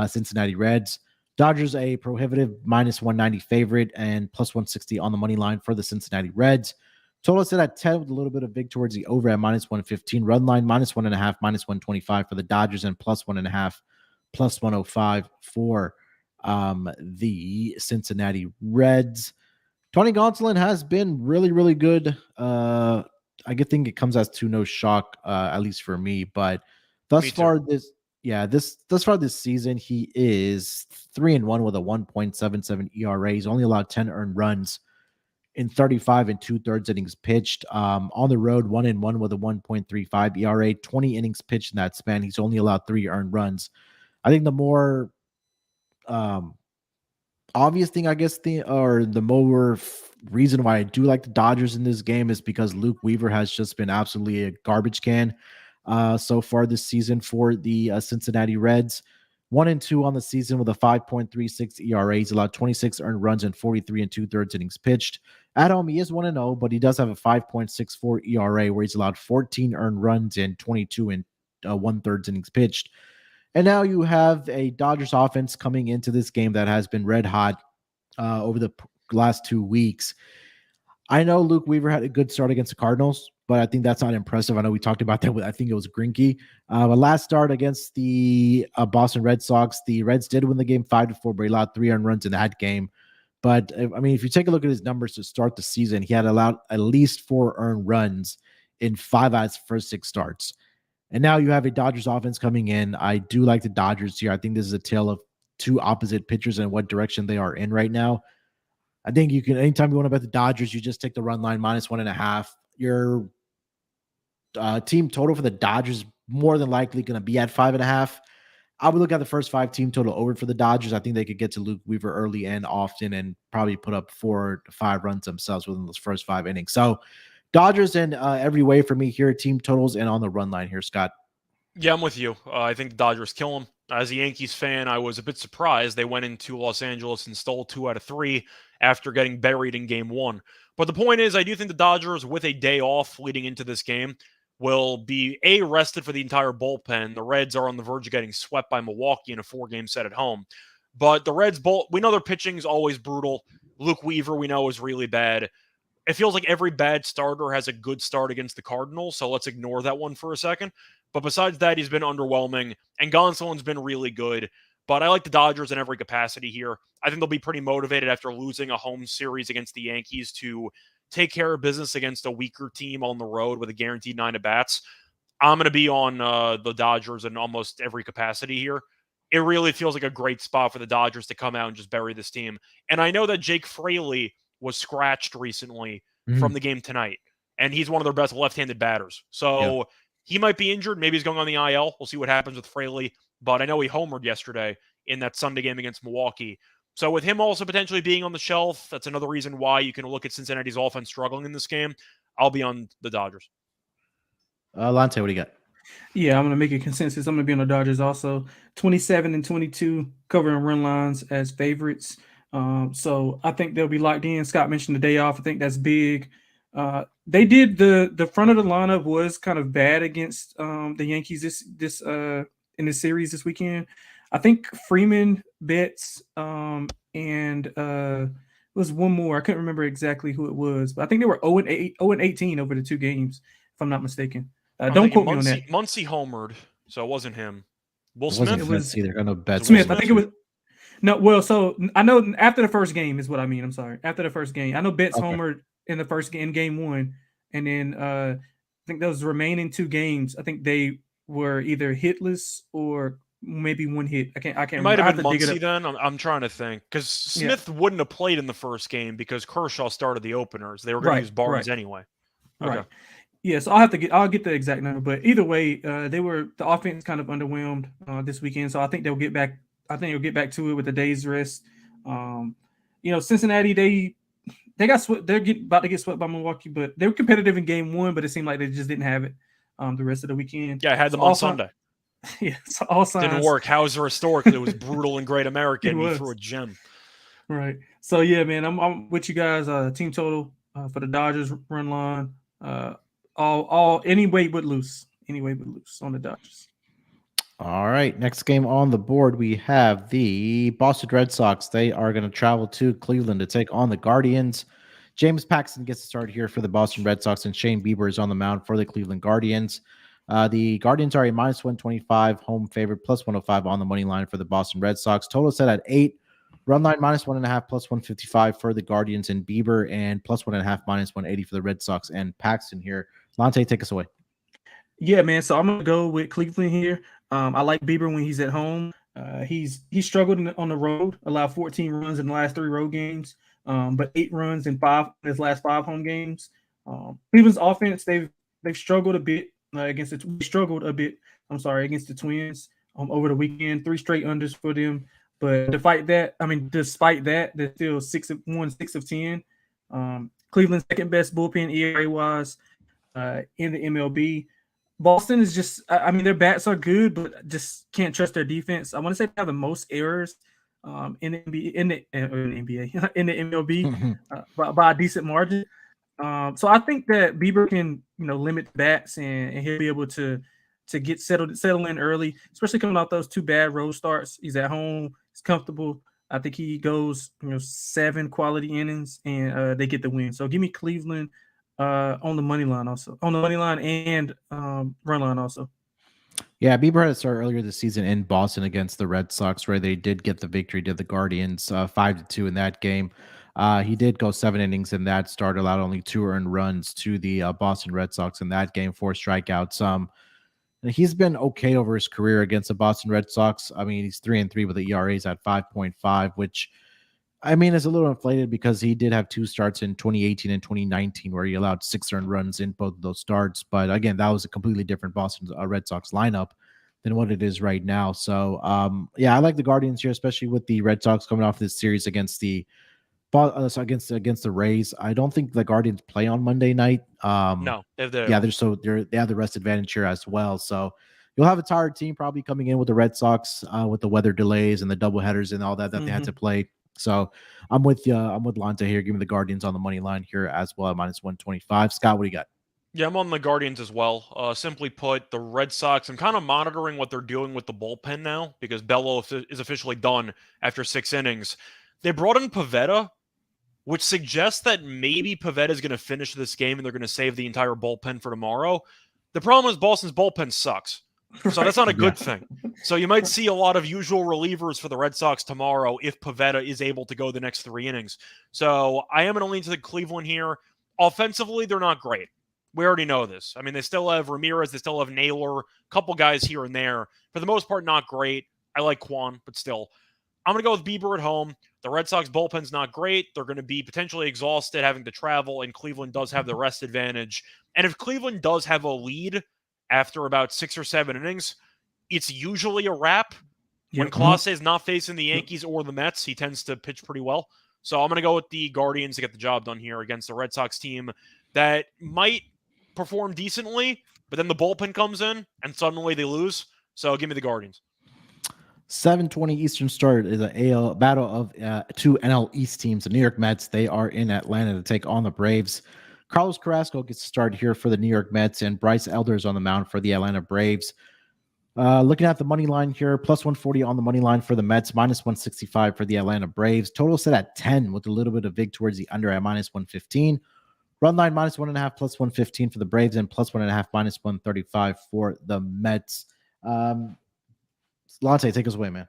Cincinnati Reds. Dodgers a prohibitive -190 favorite and +160 on the money line for the Cincinnati Reds. Total set at 10 with a little bit of vig towards the over at -115. Run line -1.5, -125 for the Dodgers, and +1.5, +105 for the Cincinnati Reds. Tony Gonsolin has been really, really good. I think it comes as to no shock, at least for me. But thus far, Yeah, thus far this season, he is 3-1 with a 1.77 ERA. He's only allowed 10 earned runs in 35 and 2/3 innings pitched. On the road, 1-1 with a 1.35 ERA, 20 innings pitched in that span. He's only allowed 3 earned runs. I think the more obvious thing, I guess, the more reason why I do like the Dodgers in this game is because Luke Weaver has just been absolutely a garbage can so far this season for the Cincinnati Reds. 1-2 on the season with a 5.36 ERA. He's allowed 26 earned runs and 43 and 2/3 innings pitched. At home, he is 1-0, but he does have a 5.64 ERA where he's allowed 14 earned runs and 22 and 1/3 innings pitched. And now you have a Dodgers offense coming into this game that has been red hot over the last 2 weeks. I know Luke Weaver had a good start against the Cardinals, but I think that's not impressive. I know we talked about that with, I think it was Greinke. But last start against the Boston Red Sox, the Reds did win the game 5-4, but he allowed 3 earned runs in that game. But I mean, if you take a look at his numbers to start the season, he had allowed at least 4 earned runs in 5 out of his first 6 starts. And now you have a Dodgers offense coming in. I do like the Dodgers here. I think this is a tale of 2 opposite pitchers and what direction they are in right now. I think you can, anytime you want to bet the Dodgers, you just take the run line -1.5. Your team total for the Dodgers more than likely going to be at 5.5. I would look at the first 5 team total over for the Dodgers. I think they could get to Luke Weaver early and often and probably put up 4 to 5 runs themselves within those first 5 innings. So Dodgers in every way for me here, team totals and on the run line here, Scott. Yeah, I'm with you. I think the Dodgers kill them. As a Yankees fan, I was a bit surprised they went into Los Angeles and stole 2 out of 3 after getting buried in game 1. But the point is, I do think the Dodgers, with a day off leading into this game, will be rested for the entire bullpen. The Reds are on the verge of getting swept by Milwaukee in a 4-game set at home. But the Reds, we know their pitching is always brutal. Luke Weaver, we know, is really bad. It feels like every bad starter has a good start against the Cardinals, so let's ignore that one for a second. But besides that, he's been underwhelming, and Gonsolin's been really good. But I like the Dodgers in every capacity here. I think they'll be pretty motivated after losing a home series against the Yankees to take care of business against a weaker team on the road with a guaranteed 9 at-bats. I'm going to be on the Dodgers in almost every capacity here. It really feels like a great spot for the Dodgers to come out and just bury this team. And I know that Jake Fraley was scratched recently from the game tonight, and he's one of their best left-handed batters. So he might be injured. Maybe he's going on the IL. We'll see what happens with Fraley. But I know he homered yesterday in that Sunday game against Milwaukee. So with him also potentially being on the shelf, that's another reason why you can look at Cincinnati's offense struggling in this game. I'll be on the Dodgers. Lonte, what do you got? Yeah, I'm going to make a consensus. I'm going to be on the Dodgers also. 27 and 22 covering run lines as favorites. So I think they'll be locked in. Scott mentioned the day off. I think that's big. They did the front of the lineup was kind of bad against the Yankees this in this series this weekend. I think Freeman, Betts, and it was one more. I couldn't remember exactly who it was, but I think they were 0-18 over the 2 games, if I'm not mistaken. Don't quote me on that. Muncie homered, so it wasn't him. Will Smith? Smith? It was either. I know Betts. Smith. I think it was. No, well, so I know after the first game is what I mean. I'm sorry. After the first game. I know Betts homered in the first game, game 1. And then I think those remaining 2 games, I think they were either hitless or maybe 1 hit. I can't remember. Might have been Muncie then. I'm trying to think. Because Smith wouldn't have played in the first game because Kershaw started the openers. They were going to use Barnes anyway. Okay. Right. Yeah, so I'll get the exact number. But either way, the offense kind of underwhelmed this weekend. So I think they'll get back. I think they'll get back to it with a day's rest. Cincinnati, they got swept. They're about to get swept by Milwaukee, but they were competitive in game 1, but it seemed like they just didn't have it the rest of the weekend. Yeah, I had them on Sunday. Yeah, so all signs didn't work. Hauser historically was brutal and Great American. He threw a gem. Right. So yeah, man, I'm with you guys. Team total for the Dodgers run line. All any way but loose on the Dodgers. All right, next game on the board, we have the Boston Red Sox. They are going to travel to Cleveland to take on the Guardians. James Paxton gets to start here for the Boston Red Sox, and Shane Bieber is on the mound for the Cleveland Guardians. The Guardians are a -125 home favorite, +105 on the money line for the Boston Red Sox. Total set at 8. Run line -1.5, +155 for the Guardians and Bieber, and +1.5, -180 for the Red Sox and Paxton here. Lonte, take us away. Yeah, man. So I'm going to go with Cleveland here. I like Bieber when he's at home. He's struggled on the road, allowed 14 runs in the last 3 road games, but 8 runs in his last 5 home games. Cleveland's offense, they've struggled a bit against against the Twins over the weekend. 3 straight unders for them. But despite that, they're still 6-1, 6 of 10. Cleveland's second best bullpen ERA wise in the MLB. Boston is just, their bats are good, but just can't trust their defense. I want to say they have the most errors in the NBA, in the MLB by a decent margin. So I think that Bieber can, limit bats and he'll be able to get settle in early, especially coming off those 2 bad road starts. He's at home, he's comfortable. I think he goes, 7 quality innings and they get the win. So give me Cleveland on the money line and run line also. Yeah, Bieber had a start earlier this season in Boston against the Red Sox, where they did get the victory to the Guardians 5-2 in that game. He did go 7 innings in that start, allowed only 2 earned runs to the Boston Red Sox in that game, 4 strikeouts. He's been okay over his career against the Boston Red Sox. I mean, he's 3-3 with the ERAs at 5.5, which is a little inflated because he did have 2 starts in 2018 and 2019 where he allowed 6 earned runs in both of those starts. But again, that was a completely different Boston Red Sox lineup than what it is right now. So, I like the Guardians here, especially with the Red Sox coming off this series against the Rays. I don't think the Guardians play on Monday night. No, they have they have the rest advantage here as well. So you'll have a tired team probably coming in with the Red Sox with the weather delays and the doubleheaders and all that they had to play. So I'm with you. I'm with Lonte here. Give me the Guardians on the money line here as well at -125. Scott, what do you got? Yeah, I'm on the Guardians as well. Simply put, the Red Sox, I'm kind of monitoring what they're doing with the bullpen now because Bello is officially done after 6 innings. They brought in Pivetta, which suggests that maybe Pivetta is going to finish this game and they're going to save the entire bullpen for tomorrow. The problem is Boston's bullpen sucks. So that's not a good thing. So you might see a lot of usual relievers for the Red Sox tomorrow if Pivetta is able to go the next 3 innings. So I am going to lean to the Cleveland here. Offensively, they're not great. We already know this. I mean, they still have Ramirez. They still have Naylor. A couple guys here and there. For the most part, not great. I like Kwan, but still. I'm going to go with Bieber at home. The Red Sox bullpen's not great. They're going to be potentially exhausted having to travel, and Cleveland does have the rest advantage. And if Cleveland does have a lead after about 6 or 7 innings, it's usually a wrap. When Clase is not facing the Yankees or the Mets, he tends to pitch pretty well. So I'm going to go with the Guardians to get the job done here against the Red Sox team that might perform decently, but then the bullpen comes in and suddenly they lose. So give me the Guardians. 7:20 Eastern start is an AL battle of 2 NL East teams. The New York Mets, they are in Atlanta to take on the Braves. Carlos Carrasco gets started here for the New York Mets, and Bryce Elder is on the mound for the Atlanta Braves. Looking at the money line here, +140 on the money line for the Mets, -165 for the Atlanta Braves. Total set at 10 with a little bit of vig towards the under at -115. Run line -1.5, +115 for the Braves, and +1.5, -135 for the Mets. Lonte, take us away, man.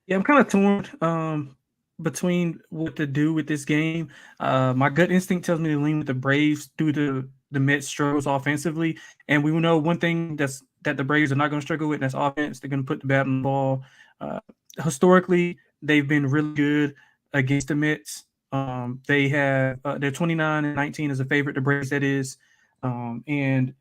Yeah, I'm kind of torn between what to do with this game. My gut instinct tells me to lean with the Braves due to the Mets' struggles offensively. And we know one thing that the Braves are not going to struggle with, and that's offense. They're going to put the bat on the ball. Historically, they've been really good against the Mets. They're 29-19 as a favorite, the Braves, that is. And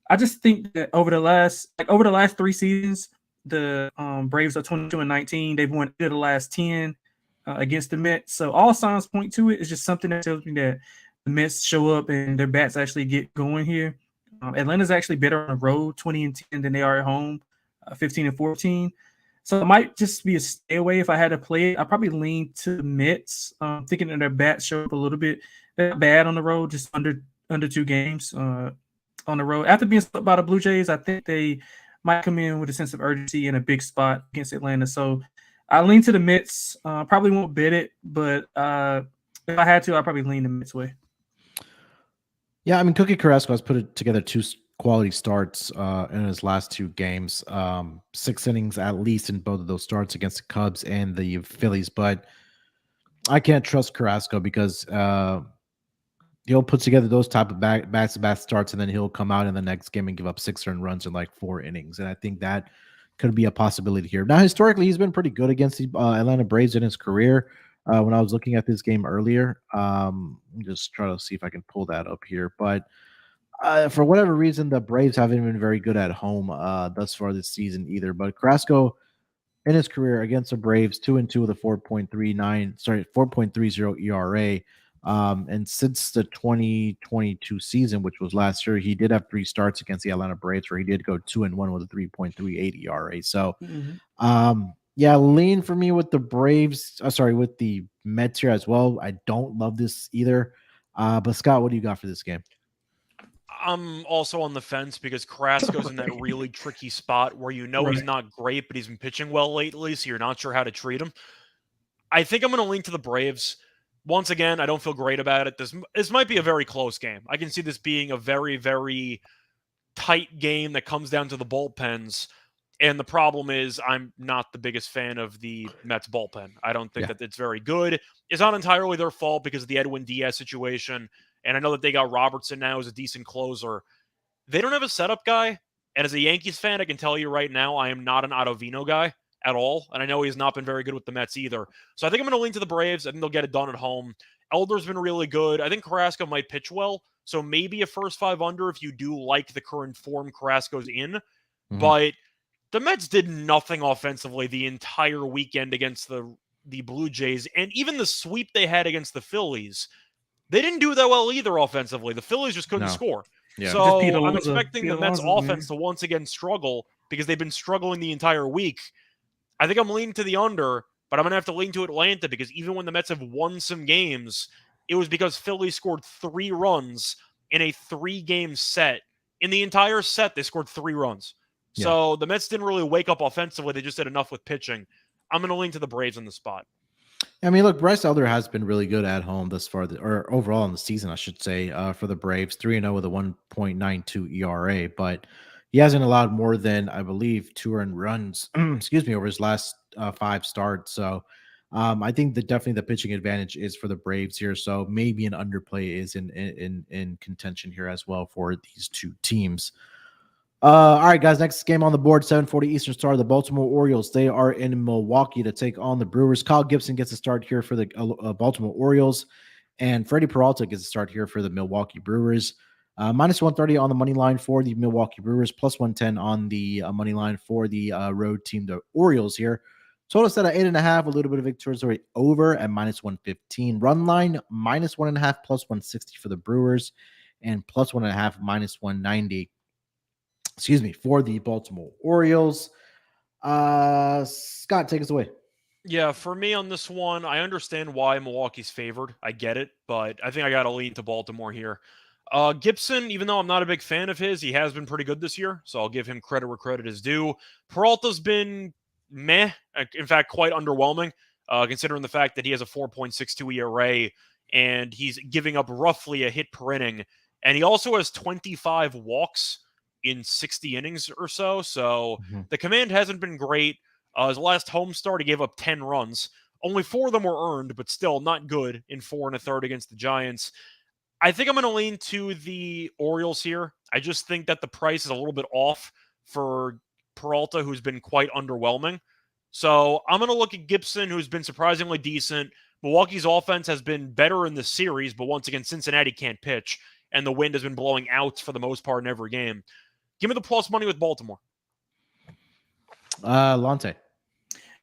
I just think that over the last 3 seasons, the Braves are 22-19. They've won 8 of the last 10 against the Mets. So all signs point to it. It's just something that tells me that the Mets show up and their bats actually get going here. Atlanta's actually better on the road, 20-10, than they are at home, 15-14. So it might just be a stay away if I had to play it. I probably lean to the Mets, thinking that their bats show up a little bit. They're not bad on the road, just under 2 games on the road. After being swept by the Blue Jays, I think they might come in with a sense of urgency in a big spot against Atlanta. So I lean to the Mets. Probably won't bet it, but if I had to, I'd probably lean the Mets way. Yeah, I mean, Cookie Carrasco has put together 2 quality starts in his last 2 games, 6 innings at least in both of those starts against the Cubs and the Phillies. But I can't trust Carrasco because he'll put together those type of back-to-back starts, and then he'll come out in the next game and give up 6 earned runs in like 4 innings. And I think that could be a possibility here. Now, historically, he's been pretty good against the Atlanta Braves in his career. When I was looking at this game earlier, just try to see if I can pull that up here. But for whatever reason, the Braves haven't been very good at home thus far this season either. But Carrasco in his career against the Braves, 2-2 with a 4.30 ERA. And since the 2022 season, which was last year, he did have 3 starts against the Atlanta Braves where he did go 2-1 with a 3.38 ERA. So, yeah, lean for me with the Braves. With the Mets here as well. I don't love this either. But Scott, what do you got for this game? I'm also on the fence because Carrasco's in that really tricky spot where he's not great, but he's been pitching well lately, so you're not sure how to treat him. I think I'm going to lean to the Braves. Once again, I don't feel great about it. This might be a very close game. I can see this being a very, very tight game that comes down to the bullpens. And the problem is I'm not the biggest fan of the Mets bullpen. I don't think that it's very good. It's not entirely their fault because of the Edwin Diaz situation. And I know that they got Robertson now as a decent closer. They don't have a setup guy. And as a Yankees fan, I can tell you right now, I am not an Ottavino guy at all. And I know he's not been very good with the Mets either. So I think I'm going to lean to the Braves. I think they'll get it done at home. Elder's been really good. I think Carrasco might pitch well. So maybe a first 5 under if you do like the current form Carrasco's in. Mm-hmm. But the Mets did nothing offensively the entire weekend against the Blue Jays. And even the sweep they had against the Phillies, they didn't do that well either offensively. The Phillies just couldn't score. Yeah. So I'm expecting the Mets offense to once again struggle because they've been struggling the entire week. I think I'm leaning to the under, but I'm going to have to lean to Atlanta because even when the Mets have won some games, it was because Philly scored 3 runs in a 3-game set. In the entire set, they scored 3 runs. Yeah. So the Mets didn't really wake up offensively. They just did enough with pitching. I'm going to lean to the Braves in the spot. I mean, look, Bryce Elder has been really good at home thus far, or overall in the season, I should say, for the Braves, 3-0 with a 1.92 ERA, but he hasn't allowed more than, I believe, 2 earned runs, over his last 5 starts. So I think that definitely the pitching advantage is for the Braves here. So maybe an underplay is in contention here as well for these 2 teams. All right, guys, next game on the board, 7:40 Eastern Star, the Baltimore Orioles. They are in Milwaukee to take on the Brewers. Kyle Gibson gets a start here for the Baltimore Orioles, and Freddie Peralta gets a start here for the Milwaukee Brewers. Minus 130 on the money line for the Milwaukee Brewers, plus 110 on the money line for the road team, the Orioles here. Total set at 8.5, a little bit of victory over at minus 115. Run line, minus 1.5, plus 160 for the Brewers, and plus 1.5, minus 190. For the Baltimore Orioles. Scott, take us away. Yeah, for me on this one, I understand why Milwaukee's favored. I get it, but I think I got to lean to Baltimore here. Gibson, even though I'm not a big fan of his, he has been pretty good this year, so I'll give him credit where credit is due. Peralta's been meh, in fact, quite underwhelming, considering the fact that he has a 4.62 ERA, and he's giving up roughly a hit per inning, and he also has 25 walks in 60 innings or so. So the command hasn't been great. His last home start, he gave up 10 runs. Only 4 of them were earned, but still not good in 4 1/3 against the Giants. I think I'm going to lean to the Orioles here. I just think that the price is a little bit off for Peralta, who's been quite underwhelming. So I'm going to look at Gibson, who's been surprisingly decent. Milwaukee's offense has been better in the series, but once again, Cincinnati can't pitch, and the wind has been blowing out for the most part in every game. Give me the plus money with Baltimore. Lonte.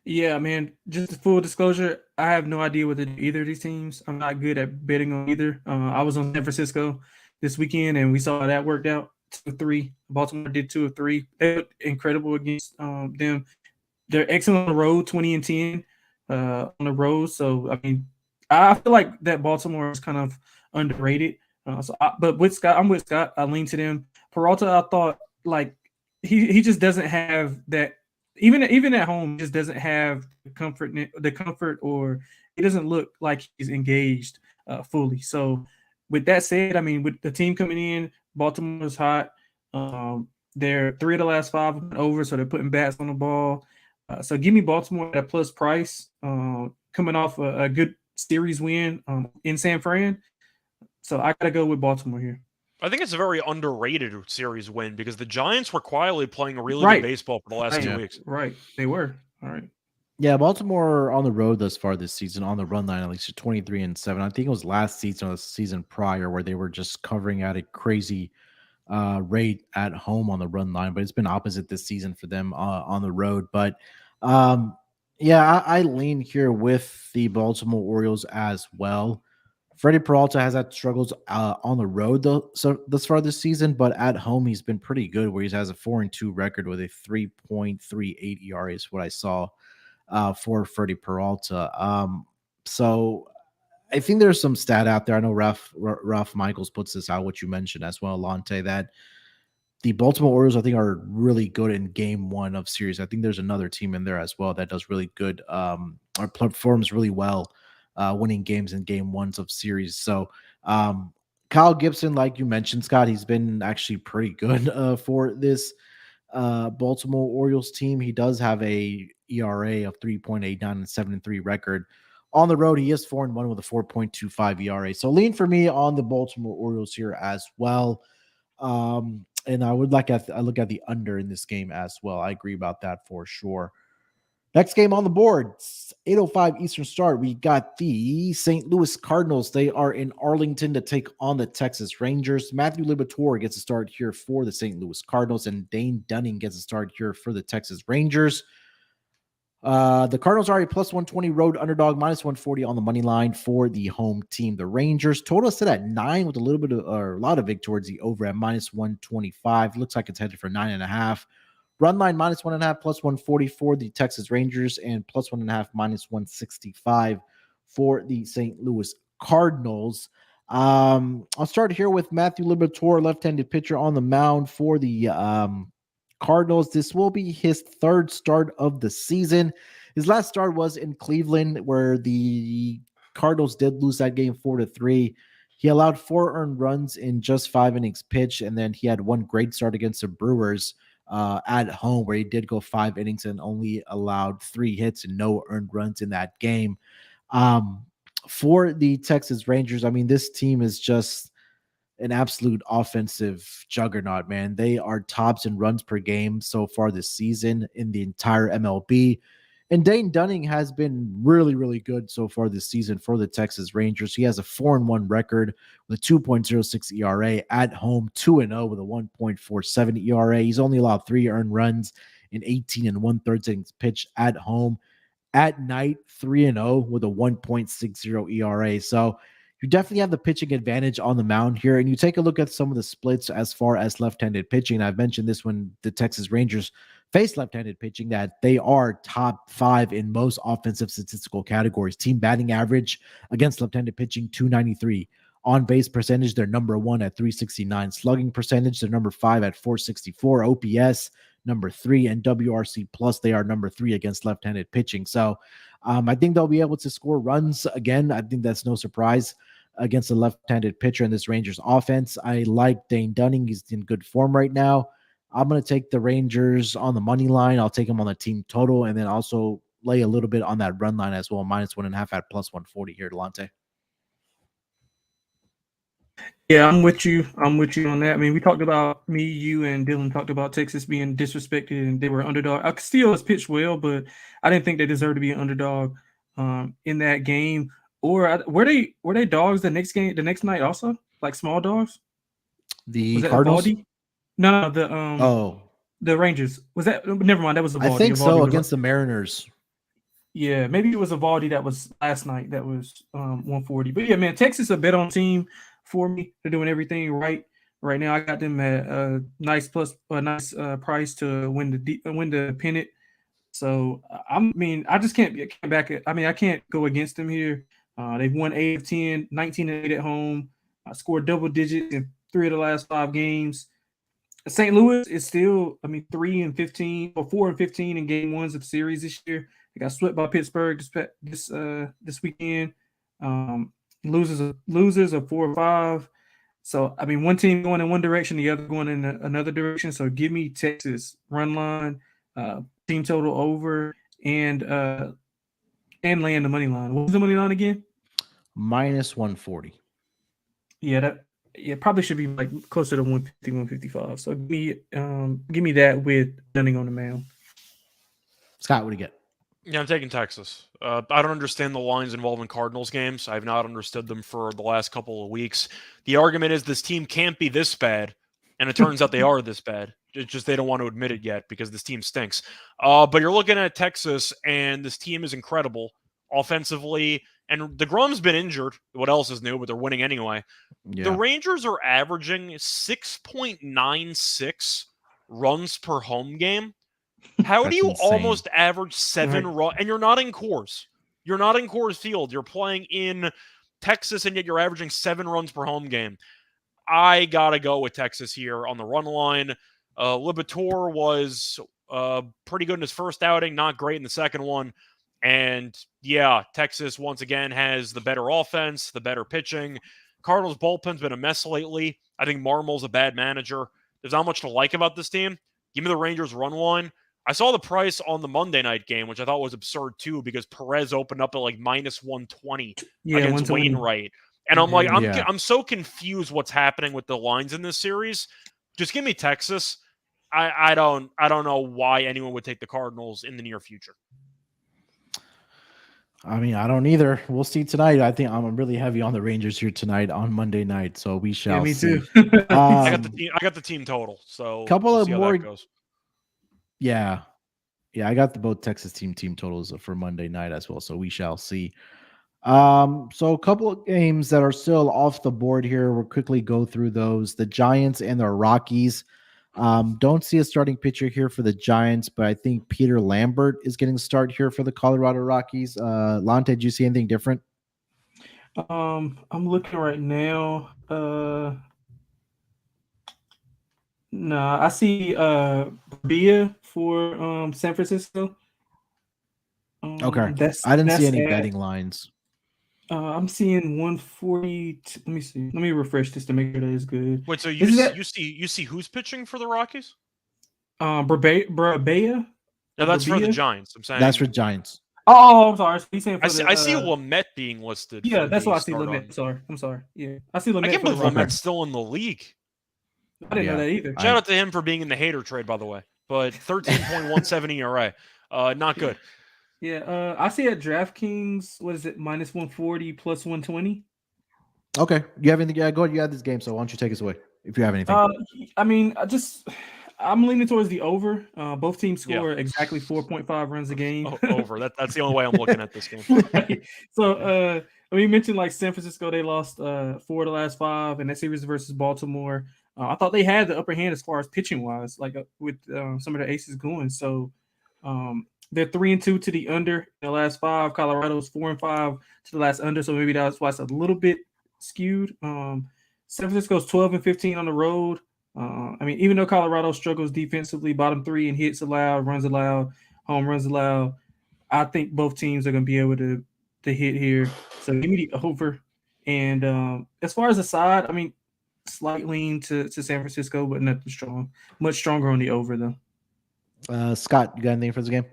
Yeah, man. Just full disclosure, I have no idea what to do either of these teams. I'm not good at betting on either. I was on San Francisco this weekend, and we saw how that worked out. 2 of 3. Baltimore did 2 of 3. They looked incredible against them. They're excellent on the road, 20-10 on the road. So, I mean, I feel like that Baltimore is kind of underrated. But with Scott, I'm with Scott. I lean to them. Peralta, I thought, like, he just doesn't have that. Even at home, just doesn't have the comfort, or he doesn't look like he's engaged fully. So, with that said, I mean, with the team coming in, Baltimore's hot. They're 3 of the last 5 over, so they're putting bats on the ball. So, give me Baltimore at a plus price, coming off a good series win in San Fran. So, I got to go with Baltimore here. I think it's a very underrated series win because the Giants were quietly playing really Right. good baseball for the last 2 weeks. Right. They were. All right. Yeah, Baltimore on the road thus far this season on the run line at least 23-7. I think it was last season or the season prior where they were just covering at a crazy rate at home on the run line, but it's been opposite this season for them on the road. But yeah, I lean here with the Baltimore Orioles as well. Freddie Peralta has had struggles on the road though, so thus far this season, but at home he's been pretty good. Where he has a 4-2 record with a 3.38 ERA is what I saw for Freddie Peralta. So I think there's some stat out there. I know Ralph Michaels puts this out, what you mentioned as well, Lonte, that the Baltimore Orioles, I think, are really good in game one of series. I think there's another team in there as well that does really good or performs really well winning games in game ones of series. So Kyle Gibson, like you mentioned, Scott, he's been actually pretty good for this Baltimore Orioles team. He does have a ERA of 3.89 and 7-3 record. On the road, he is 4-1 with a 4.25 ERA. So lean for me on the Baltimore Orioles here as well. And I look at the under in this game as well. I agree about that for sure. Next game on the board, 8:05 Eastern start. We got the St. Louis Cardinals. They are in Arlington to take on the Texas Rangers. Matthew Liberatore gets a start here for the St. Louis Cardinals, and Dane Dunning gets a start here for the Texas Rangers. The Cardinals are a plus 120 road underdog, minus 140 on the money line for the home team. The Rangers total set at 9 with a lot of vig towards the over at minus 125. Looks like it's headed for 9.5. Run line minus 1.5 plus 140 for the Texas Rangers and plus 1.5 minus 165 for the St. Louis Cardinals. I'll start here with Matthew Liberatore, left-handed pitcher on the mound for the Cardinals. This will be his third start of the season. His last start was in Cleveland, where the Cardinals did lose that game 4-3. He allowed 4 earned runs in just 5 innings pitched, and then he had one great start against the Brewers at home, where he did go 5 innings and only allowed 3 hits and no earned runs in that game. For the Texas Rangers, I mean, this team is just an absolute offensive juggernaut, man. They are tops in runs per game so far this season in the entire MLB. And Dane Dunning has been really, really good so far this season for the Texas Rangers. He has a 4-1 record with a 2.06 ERA at home, 2-0 with a 1.47 ERA. He's only allowed 3 earned runs in 18 1/3 innings pitched at home. At night, 3-0 with a 1.60 ERA. So you definitely have the pitching advantage on the mound here. And you take a look at some of the splits as far as left-handed pitching. I've mentioned this when the Texas Rangers face left-handed pitching, that they are top 5 in most offensive statistical categories. Team batting average against left-handed pitching, 293. On base percentage, they're number 1 at 369. Slugging percentage, they're number 5 at 464. OPS, number 3, and WRC plus, they are number 3 against left-handed pitching. So I think they'll be able to score runs again. I think that's no surprise against a left-handed pitcher in this Rangers offense. I like Dane Dunning. He's in good form right now. I'm going to take the Rangers on the money line. I'll take them on the team total, and then also lay a little bit on that run line as well, minus 1.5 at plus 140 here, Delonte. Yeah, I'm with you. I'm with you on that. I mean, we talked about, me, you, and Dylan talked about Texas being disrespected and they were underdog. Castillo has pitched well, but I didn't think they deserved to be an underdog in that game. Or were they dogs the next night also, like small dogs? The was that Cardinals? Evaldi? No, the Rangers. Was that? Never mind. That was Evaldi. I think Evaldi so, against the Mariners. Yeah, maybe it was Evaldi that was last night. That was 140. But yeah, man, Texas a bet on team for me. They're doing everything right now. I got them at a nice price to win the pennant. So I just can't back it. I mean, I can't go against them here. They've won 8 of 10, 19-8 at home. Scored double digits in 3 of the last 5 games. St. Louis is still, 3-15 or 4-15 in game ones of the series this year. They got swept by Pittsburgh this weekend. Losers of 4-5. So one team going in one direction, the other going in another direction. So give me Texas run line, team total over, and laying the money line. What was the money line again? Minus 140. Yeah, Yeah, probably should be like closer to 150, 155. So give me that with Dunning on the mound. Scott, what do you get? Yeah, I'm taking Texas. I don't understand the lines involving Cardinals games. I've not understood them for the last couple of weeks. The argument is this team can't be this bad, and it turns out they are this bad. It's just they don't want to admit it yet because this team stinks. But you're looking at Texas, and this team is incredible offensively. And DeGrom's been injured. What else is new? But they're winning anyway. Yeah. The Rangers are averaging 6.96 runs per home game. How do That's you insane. almost average 7 runs? And you're not in Coors. You're not in Coors Field. You're playing in Texas, and yet you're averaging 7 runs per home game. I got to go with Texas here on the run line. Liberatore was pretty good in his first outing, not great in the second one. And, yeah, Texas, once again, has the better offense, the better pitching. Cardinals' bullpen's been a mess lately. I think Marmol's a bad manager. There's not much to like about this team. Give me the Rangers run line. I saw the price on the Monday night game, which I thought was absurd too, because Perez opened up at like minus 120 against 120. Wainwright. And I'm like, Yeah. I'm so confused what's happening with the lines in this series. Just give me Texas. I don't know why anyone would take the Cardinals in the near future. I mean, I don't either. We'll see tonight. I think I'm really heavy on the Rangers here tonight on Monday night, so we shall me see. too. I got the team total. So Couple we'll of see how more- that goes. Yeah. I got both Texas team totals for Monday night as well, so we shall see. So a couple of games that are still off the board here. We'll quickly go through those. The Giants and the Rockies. Don't see a starting pitcher here for the Giants, but I think Peter Lambert is getting a start here for the Colorado Rockies. Lonte, did you see anything different? I'm looking right now. No, I see Bia for San Francisco. Okay. I didn't see any betting lines. I'm seeing 140. Let me see. Let me refresh this to make sure that is good. Wait, so Is that- you see who's pitching for the Rockies? Brabea? No, that's for the Brabia? Giants. I'm saying That's for Giants. Oh, I'm sorry. He's saying for I see Lamet being listed. Yeah, for that's the why I see start Lamet. on- Sorry. I'm sorry. Yeah. I see Lamet. I can't for the believe Rockies. Lamet's still in the league. I didn't know Yeah. that either. Shout out to him for being in the hater trade, by the way. But 13.17 ERA. Not good. Yeah, I see at DraftKings, what is it, minus 140 plus 120? Okay. You have anything? Yeah, go ahead. You have this game, so why don't you take us away if you have anything? I mean, I'm leaning towards the over. Both teams score exactly 4.5 runs a game. Over. That's the only way I'm looking at this game. Right. So, we mentioned like San Francisco, they lost 4 of the last 5, and that series versus Baltimore. I thought they had the upper hand as far as pitching wise, like with some of the aces going. So, they're 3-2 to the under in the last 5. Colorado's 4-5 to the last under, so maybe that's why it's a little bit skewed. San Francisco's 12-15 on the road. I mean, even though Colorado struggles defensively, bottom 3 in hits allowed, runs allowed, home runs allowed, I think both teams are going to be able to hit here. So give me the over. And as far as the side, I mean, slight lean to San Francisco, but nothing strong. Much stronger on the over, though. Scott, you got anything for this game?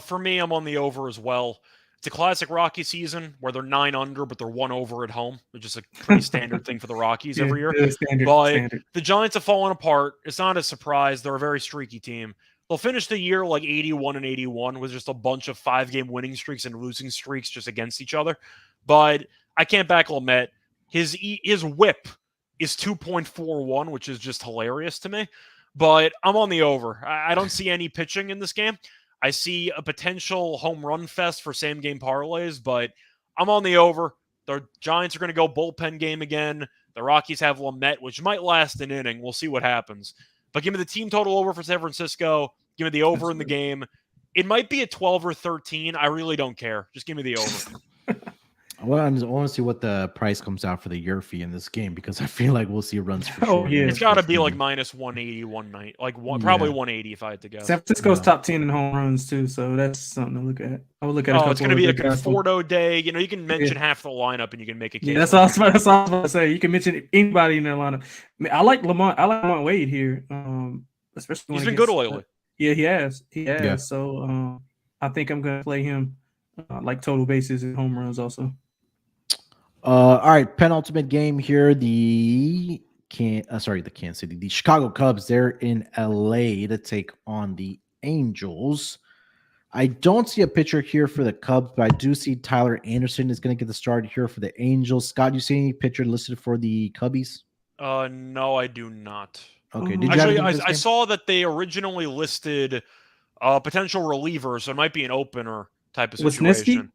For me, I'm on the over as well. It's a classic Rocky season where they're 9 under, but they're 1 over at home, which is a pretty standard thing for the Rockies every year. Standard. The Giants have fallen apart. It's not a surprise. They're a very streaky team. They'll finish the year like 81-81 with just a bunch of 5-game winning streaks and losing streaks just against each other. But I can't back Lamet. His whip is 2.41, which is just hilarious to me. But I'm on the over. I don't see any pitching in this game. I see a potential home run fest for same-game parlays, but I'm on the over. The Giants are going to go bullpen game again. The Rockies have Lamet, which might last an inning. We'll see what happens. But give me the team total over for San Francisco. Give me the over in the game. It might be a 12 or 13. I really don't care. Just give me the over. I want to see what the price comes out for the year fee in this game because I feel like we'll see runs for Oh, sure. yeah. It's got to be like minus 180, 190. Probably 180 if I had to guess. San Francisco's top 10 in home runs, too, so that's something to look at. I would look at it's going to be a Conforto day. You know, you can mention half the lineup and you can make a case. Yeah, that's all I was about to say. You can mention anybody in their lineup. I mean, I like Lamont Wade here, especially when he's been good lately. Yeah, he has. Yeah. So I think I'm going to play him like total bases and home runs also. All right, penultimate game here. The Kansas City, the Chicago Cubs. They're in LA to take on the Angels. I don't see a pitcher here for the Cubs, but I do see Tyler Anderson is going to get the start here for the Angels. Scott, you see any pitcher listed for the Cubbies? No, I do not. Okay. Mhm. Did you Actually, have anything for I this game? saw that they originally listed potential relievers, so it might be an opener type of Wisniewski? situation.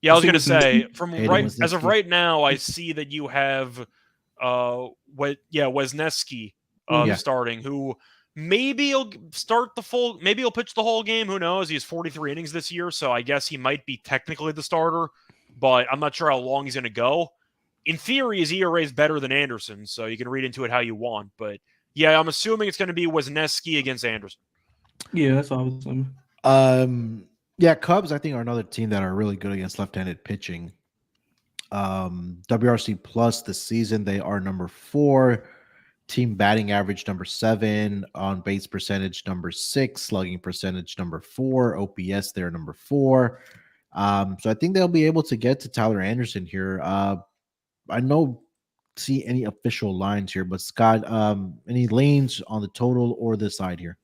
Yeah, I was See gonna say Wisniewski? from Hayden right as of Wesneski. right now, I see that you have Wesneski Yeah. starting, who maybe he'll maybe he'll pitch the whole game. Who knows? He has 43 innings this year, so I guess he might be technically the starter, but I'm not sure how long he's gonna go. In theory, his ERA is better than Anderson, so you can read into it how you want. But yeah, I'm assuming it's going to be Wesneski against Anderson. Yeah, that's what I was assuming. Yeah, Cubs, I think, are another team that are really good against left-handed pitching. WRC plus this season, they are number 4. Team batting average number 7, on base percentage number 6, slugging percentage number 4, OPS they're number 4. So I think they'll be able to get to Tyler Anderson here. I don't see any official lines here, but Scott, any lanes on the total or the side here?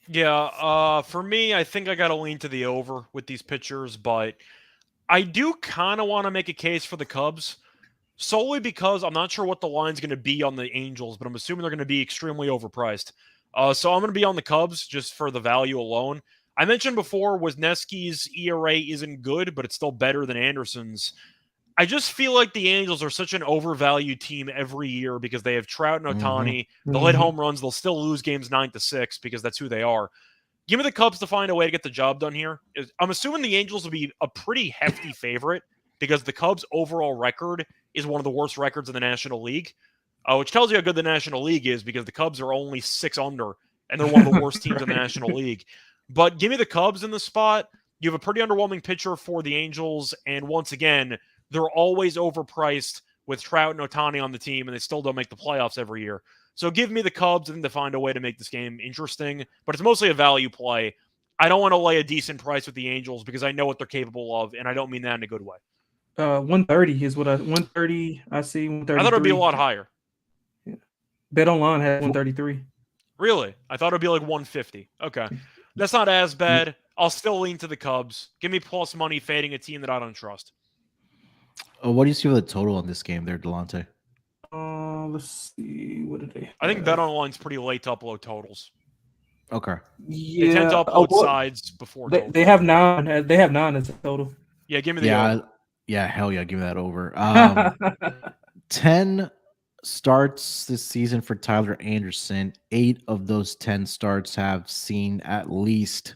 Yeah, for me, I think I got to lean to the over with these pitchers, but I do kind of want to make a case for the Cubs solely because I'm not sure what the line's going to be on the Angels, but I'm assuming they're going to be extremely overpriced. So I'm going to be on the Cubs just for the value alone. I mentioned before Wesneski's ERA isn't good, but it's still better than Anderson's. I just feel like the Angels are such an overvalued team every year because they have Trout and Ohtani. They'll hit home runs. They'll still lose games 9-6 because that's who they are. Give me the Cubs to find a way to get the job done here. I'm assuming the Angels will be a pretty hefty favorite because the Cubs' overall record is one of the worst records in the National League, which tells you how good the National League is because the Cubs are only 6 under, and they're one of the worst teams in the National League. But give me the Cubs in the spot. You have a pretty underwhelming pitcher for the Angels, and once again, they're always overpriced with Trout and Ohtani on the team, and they still don't make the playoffs every year. So give me the Cubs and to find a way to make this game interesting, but it's mostly a value play. I don't want to lay a decent price with the Angels because I know what they're capable of, and I don't mean that in a good way. 130 is what 130 I see. 130. I thought it would be a lot higher. Yeah. Bet Online had 133. Really? I thought it would be like 150. Okay. That's not as bad. I'll still lean to the Cubs. Give me plus money fading a team that I don't trust. What do you see for the total on this game there, Delonte? Let's see. What did they have? I think Bet Online's pretty late to upload totals. Okay. They tend to upload sides before totals. They have 9. They have 9 as a total. Yeah, give me the over. Yeah, hell yeah, give me that over. 10 starts this season for Tyler Anderson. 8 of those 10 starts have seen at least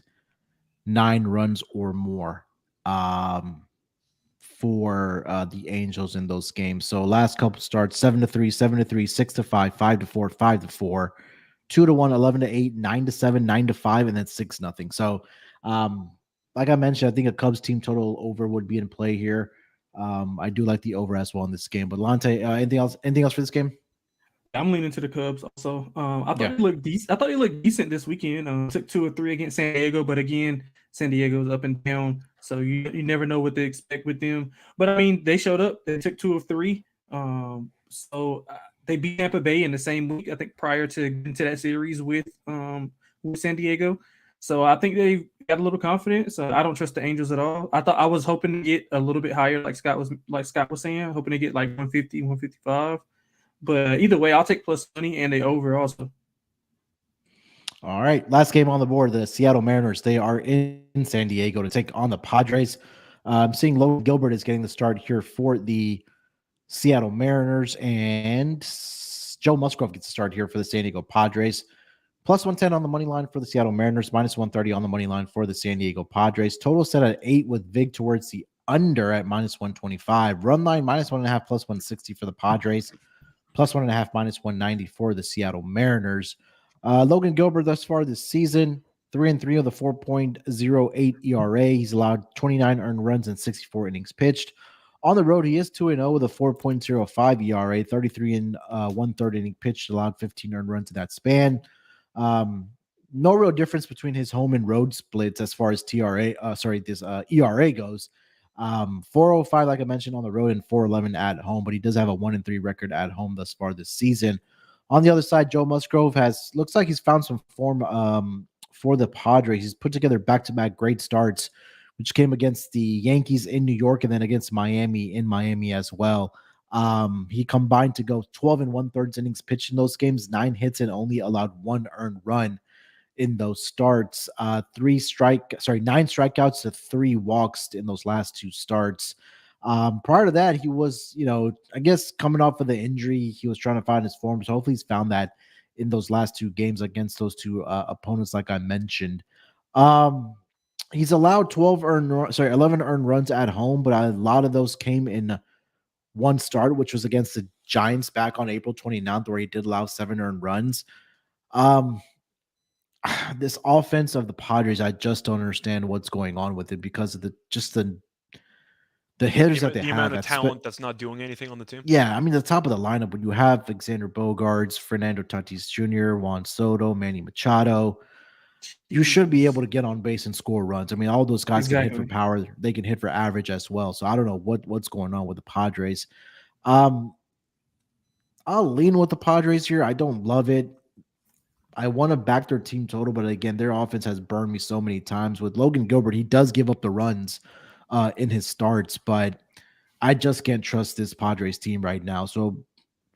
9 runs or more for the Angels in those games. So last couple starts, 7-3, 7-3, 6-5, 5-4, 5-4, 2-1, 11-8, 9-7, 9-5, and then 6-0. So like I mentioned, I think a Cubs team total over would be in play here. I do like the over as well in this game. But Lonte, anything else for this game? I'm leaning to the Cubs also. I thought they looked decent. I thought they looked decent this weekend. Took 2 or 3 against San Diego, but again, San Diego's up and down, so you never know what to expect with them. But I mean, they showed up. They took 2 or 3. So they beat Tampa Bay in the same week, I think, prior to getting to that series with San Diego. So I think they got a little confidence. I don't trust the Angels at all. I was hoping to get a little bit higher, like Scott was saying, hoping to get like 150, 155. But either way, I'll take plus money and the over also. All right, last game on the board, the Seattle Mariners. They are in San Diego to take on the Padres. I'm seeing Logan Gilbert is getting the start here for the Seattle Mariners, and Joe Musgrove gets the start here for the San Diego Padres. Plus 110 on the money line for the Seattle Mariners, minus 130 on the money line for the San Diego Padres. Total set at 8 with Vig towards the under at minus 125. Run line minus 1.5 plus 160 for the Padres. Plus 1.5 minus 190 for the Seattle Mariners. Logan Gilbert thus far this season, 3-3 with a 4.08 ERA. He's allowed 29 earned runs and 64 innings pitched. On the road, he is 2-0 with a 4.05 ERA, 33 and 1/3 inning pitched, allowed 15 earned runs in that span. No real difference between his home and road splits as far as ERA goes. 405, like I mentioned, on the road and 411 at home, but he does have a 1-3 record at home thus far this season. On the other side, Joe Musgrove looks like he's found some form for the Padres. He's put together back-to-back great starts, which came against the Yankees in New York and then against Miami in Miami as well. He combined to go 12 and 1/3 innings pitched in those games, 9 hits, and only allowed 1 earned run in those starts. 9 strikeouts to 3 walks in those last 2 starts. Prior to that, he was, I guess coming off of the injury, he was trying to find his form. So hopefully he's found that in those last 2 games against those 2 opponents, like I mentioned. He's allowed 11 earned runs at home, but a lot of those came in one start, which was against the Giants back on April 29th, where he did allow 7 earned runs. This offense of the Padres, I just don't understand what's going on with it because of the hitters that they have. The amount of talent that's not doing anything on the team. Yeah, I mean, the top of the lineup, when you have Alexander Bogaerts, Fernando Tatis Jr., Juan Soto, Manny Machado, you should be able to get on base and score runs. I mean, all those guys can hit for power. They can hit for average as well. So I don't know what's going on with the Padres. I'll lean with the Padres here. I don't love it. I want to back their team total, but again, their offense has burned me so many times. With Logan Gilbert, he does give up the runs in his starts, but I just can't trust this Padres team right now. So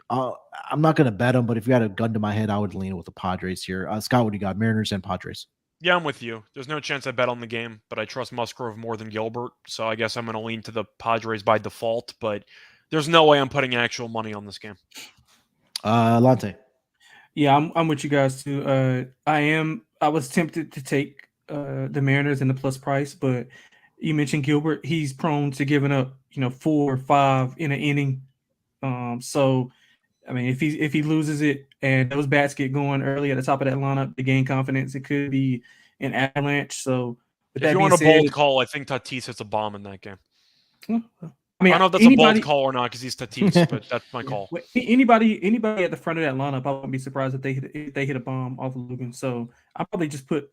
I'm not going to bet them, but if you had a gun to my head, I would lean with the Padres here. Scott, what do you got? Mariners and Padres. Yeah, I'm with you. There's no chance I bet on the game, but I trust Musgrove more than Gilbert, so I guess I'm going to lean to the Padres by default, but there's no way I'm putting actual money on this game. Lonte. Yeah, I'm with you guys too. I was tempted to take the Mariners in the plus price, but you mentioned Gilbert. He's prone to giving up, 4 or 5 in an inning. So I mean, if he loses it and those bats get going early at the top of that lineup to gain confidence, it could be an avalanche. So if you want a bold call, I think Tatis hits a bomb in that game. I mean, I don't know if that's a bold call or not because he's Tatis, but that's my call. Anybody at the front of that lineup, I wouldn't be surprised if they hit a bomb off of Logan. So I'll probably just put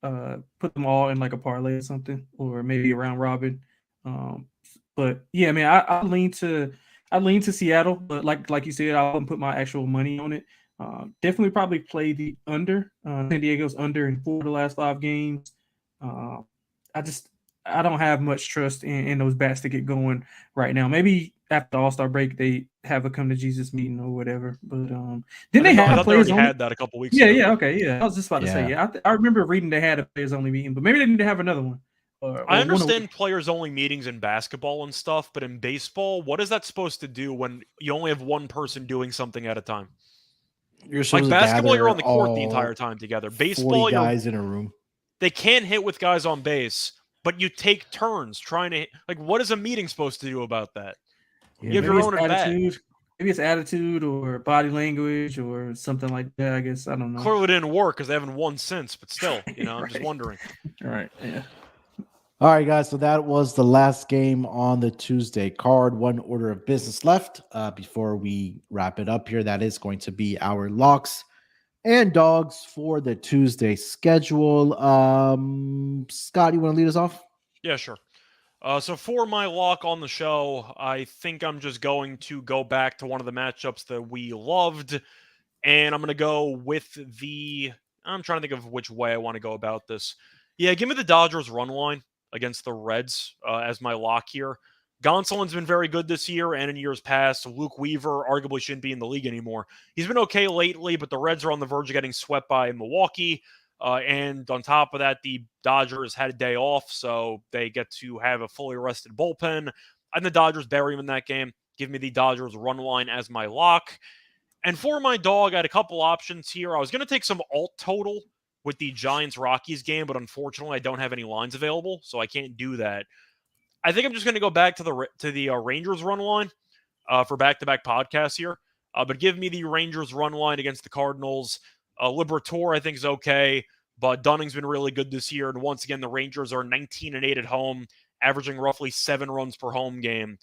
them all in like a parlay or something, or maybe a round robin. But yeah, I mean, I lean to Seattle, but like you said, I wouldn't put my actual money on it. Definitely probably play the under. San Diego's under in 4 of the last 5 games. I don't have much trust in those bats to get going right now. Maybe after the All-Star break, they have a come to Jesus meeting or whatever. But didn't they have players only? Had that a couple weeks ago. Yeah, okay, yeah. I was just about to say, I remember reading they had a players only meeting, but maybe they need to have another one. I understand players only meetings in basketball and stuff, but in baseball, what is that supposed to do when you only have one person doing something at a time? You're like basketball, you're on the court the entire time together. Baseball, 40 guys in a room. They can't hit with guys on base, but you take turns trying to hit. Like, what is a meeting supposed to do about that? Yeah, you have your own attitude. Maybe it's attitude or body language or something like that. I guess I don't know. Clearly didn't work because they haven't won since. But still, I'm right. just wondering. All right. Yeah. All right, guys. So that was the last game on the Tuesday card. One order of business left before we wrap it up here. That is going to be our locks and dogs for the Tuesday schedule. Scott, you want to lead us off? Yeah, sure. So for my lock on the show, I think I'm just going to go back to one of the matchups that we loved, and I'm going to go with I'm trying to think of which way I want to go about this. Yeah, give me the Dodgers run line against the Reds as my lock here. Gonsolin's been very good this year and in years past. Luke Weaver arguably shouldn't be in the league anymore. He's been okay lately, but the Reds are on the verge of getting swept by Milwaukee. And on top of that, the Dodgers had a day off, so they get to have a fully rested bullpen. And the Dodgers bury him in that game. Give me the Dodgers run line as my lock. And for my dog, I had a couple options here. I was going to take some alt total with the Giants-Rockies game, but unfortunately, I don't have any lines available, so I can't do that. I think I'm just going to go back to the Rangers run line for back-to-back podcasts here. But give me the Rangers run line against the Cardinals. Liberatore, I think, is okay, but Dunning's been really good this year. And once again, the Rangers are 19-8 at home, averaging roughly 7 runs per home game.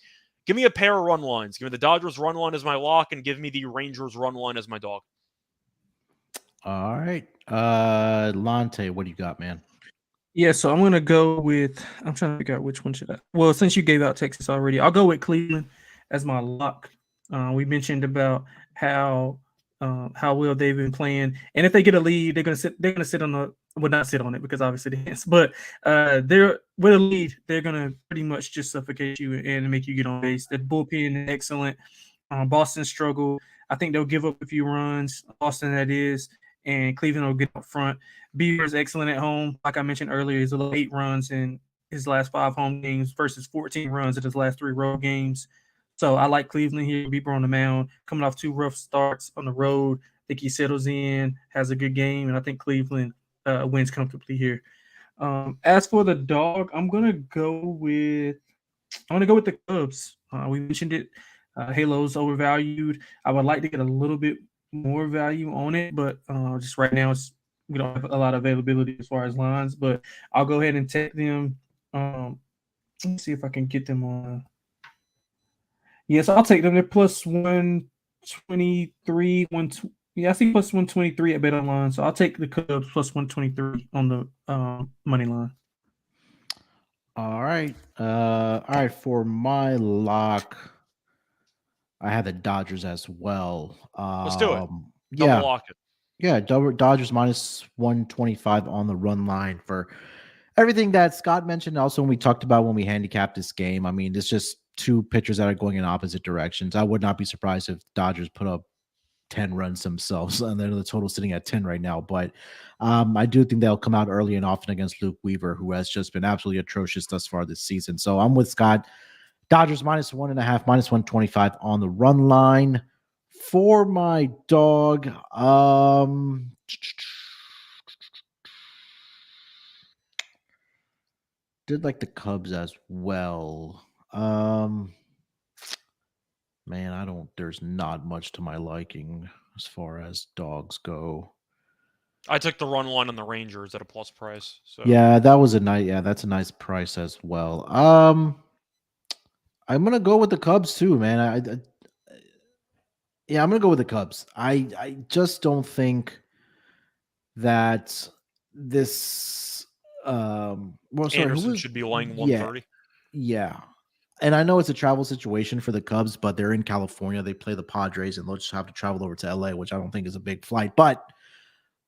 Give me a pair of run lines. Give me the Dodgers run line as my lock, and give me the Rangers run line as my dog. All right. Lonte, what do you got, man? Yeah, so I'm gonna go with. I'm trying to figure out which one should I. Well, since you gave out Texas already, I'll go with Cleveland as my lock. We mentioned about how well they've been playing, and if they get a lead, they're gonna sit. They're gonna sit on the. Well, not sit on it because obviously they can't. But they're with a lead. They're gonna pretty much just suffocate you and make you get on base. The bullpen is excellent. Boston struggle. I think they'll give up a few runs. Boston, that is, and Cleveland will get up front. Bieber is excellent at home. Like I mentioned earlier, he's 8 runs in his last 5 home games versus 14 runs in his last 3 road games. So I like Cleveland here. Bieber on the mound, coming off 2 rough starts on the road. I think he settles in, has a good game, and I think Cleveland wins comfortably here. As for the dog, I'm gonna go with the Cubs. We mentioned it. Halo's overvalued. I would like to get a little bit more value on it, but just right now we don't have a lot of availability as far as lines. But I'll go ahead and take them. Let me see if I can get them on. Yes, I'll take them. They're plus 123. I see plus 123 at Bet Online. So I'll take the Cubs plus 123 on the money line. All right. For my lock, I have the Dodgers as well. Let's do it. Yeah. Double lock it. Yeah, Dodgers minus 125 on the run line for everything that Scott mentioned. Also, when we talked about when we handicapped this game, I mean, it's just 2 pitchers that are going in opposite directions. I would not be surprised if Dodgers put up 10 runs themselves, and then the total sitting at 10 right now. But I do think they'll come out early and often against Luke Weaver, who has just been absolutely atrocious thus far this season. So I'm with Scott. Dodgers minus 1.5, minus 125 on the run line. For my dog, did like the Cubs as well. Man, there's not much to my liking as far as dogs go. I took the run line on the Rangers at a plus price. So Yeah, that's a nice price as well. I'm gonna go with the Cubs too, man. I'm gonna go with the Cubs. I just don't think that this Anderson should be laying 130. Yeah. And I know it's a travel situation for the Cubs, but they're in California. They play the Padres, and they'll just have to travel over to LA, which I don't think is a big flight. But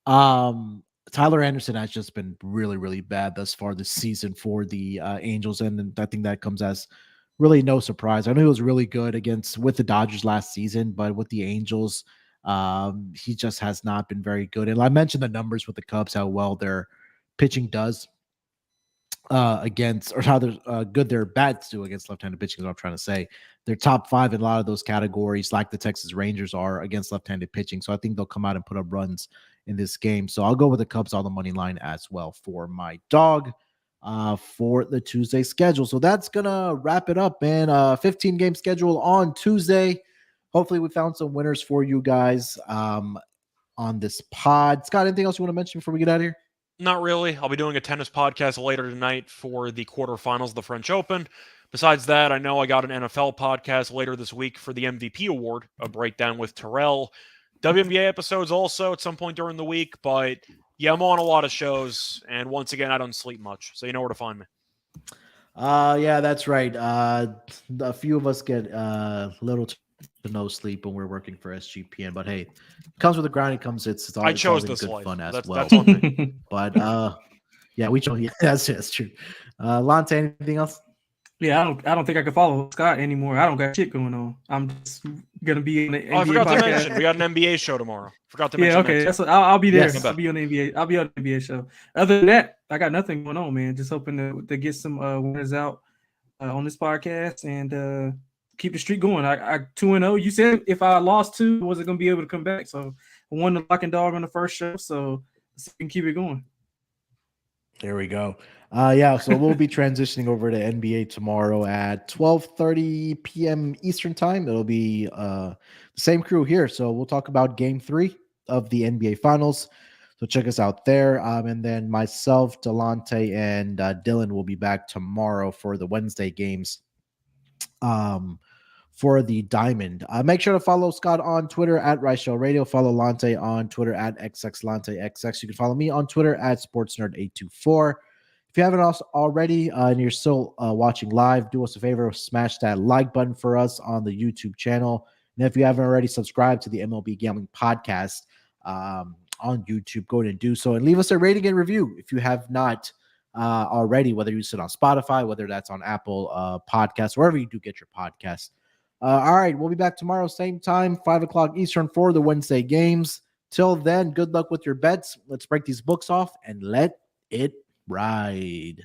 Tyler Anderson has just been really, really bad thus far this season for the Angels, and I think that comes as really no surprise. I know he was really good with the Dodgers last season, but with the Angels, he just has not been very good. And I mentioned the numbers with the Cubs, how well their pitching does against, or how good their bats do against left-handed pitching is what I'm trying to say. They're top 5 in a lot of those categories, like the Texas Rangers are against left-handed pitching. So I think they'll come out and put up runs in this game. So I'll go with the Cubs on the money line as well for my dog for the Tuesday schedule. So that's gonna wrap it up, man. 15-game schedule on Tuesday. Hopefully we found some winners for you guys on this pod. Scott, anything else you want to mention before we get out of here? Not really. I'll be doing a tennis podcast later tonight for the quarterfinals of the French Open. Besides that, I know I got an NFL podcast later this week for the MVP award, a breakdown with Terrell. WNBA episodes also at some point during the week, but yeah, I'm on a lot of shows, and once again, I don't sleep much, so you know where to find me. Yeah, that's right. A few of us get little to no sleep when we're working for SGPN, but hey, it comes with the grind. It's all, I chose it's all this good life. fun as That's well. on me. But yeah, we chose. Yeah, that's true. Lonte, anything else? Yeah, I don't think I can follow Scott anymore. I don't got shit going on. I'm just gonna be in the NBA I forgot podcast. to mention we got an NBA show tomorrow. Forgot to Yeah, mention. okay. That's I'll be there. Yes. I'll be on the NBA. I'll be on the NBA show. Other than that, I got nothing going on, man. Just hoping to get some winners out on this podcast and keep the streak going. I 2-0. You said if I lost 2, I wasn't gonna be able to come back. So I won the lock and dog on the first show. So let's see if we can keep it going. There we go. Yeah, so we'll be transitioning over to NBA tomorrow at 12:30 p.m. Eastern time. It'll be the same crew here. So we'll talk about game 3 of the NBA Finals. So check us out there. And then myself, Delonte, and Dylan will be back tomorrow for the Wednesday games for the Diamond. Make sure to follow Scott on Twitter at Reichel Radio. Follow Lonte on Twitter at XXLonteXX. You can follow me on Twitter at SportsNerd824. If you haven't also already and you're still watching live, do us a favor, smash that like button for us on the YouTube channel. And if you haven't already subscribed to the MLB Gambling Podcast on YouTube, go ahead and do so. And leave us a rating and review if you have not already, whether you sit on Spotify, whether that's on Apple Podcasts, wherever you do get your podcasts. All right, we'll be back tomorrow, same time, 5 o'clock Eastern for the Wednesday games. Till then, good luck with your bets. Let's break these books off and let it ride.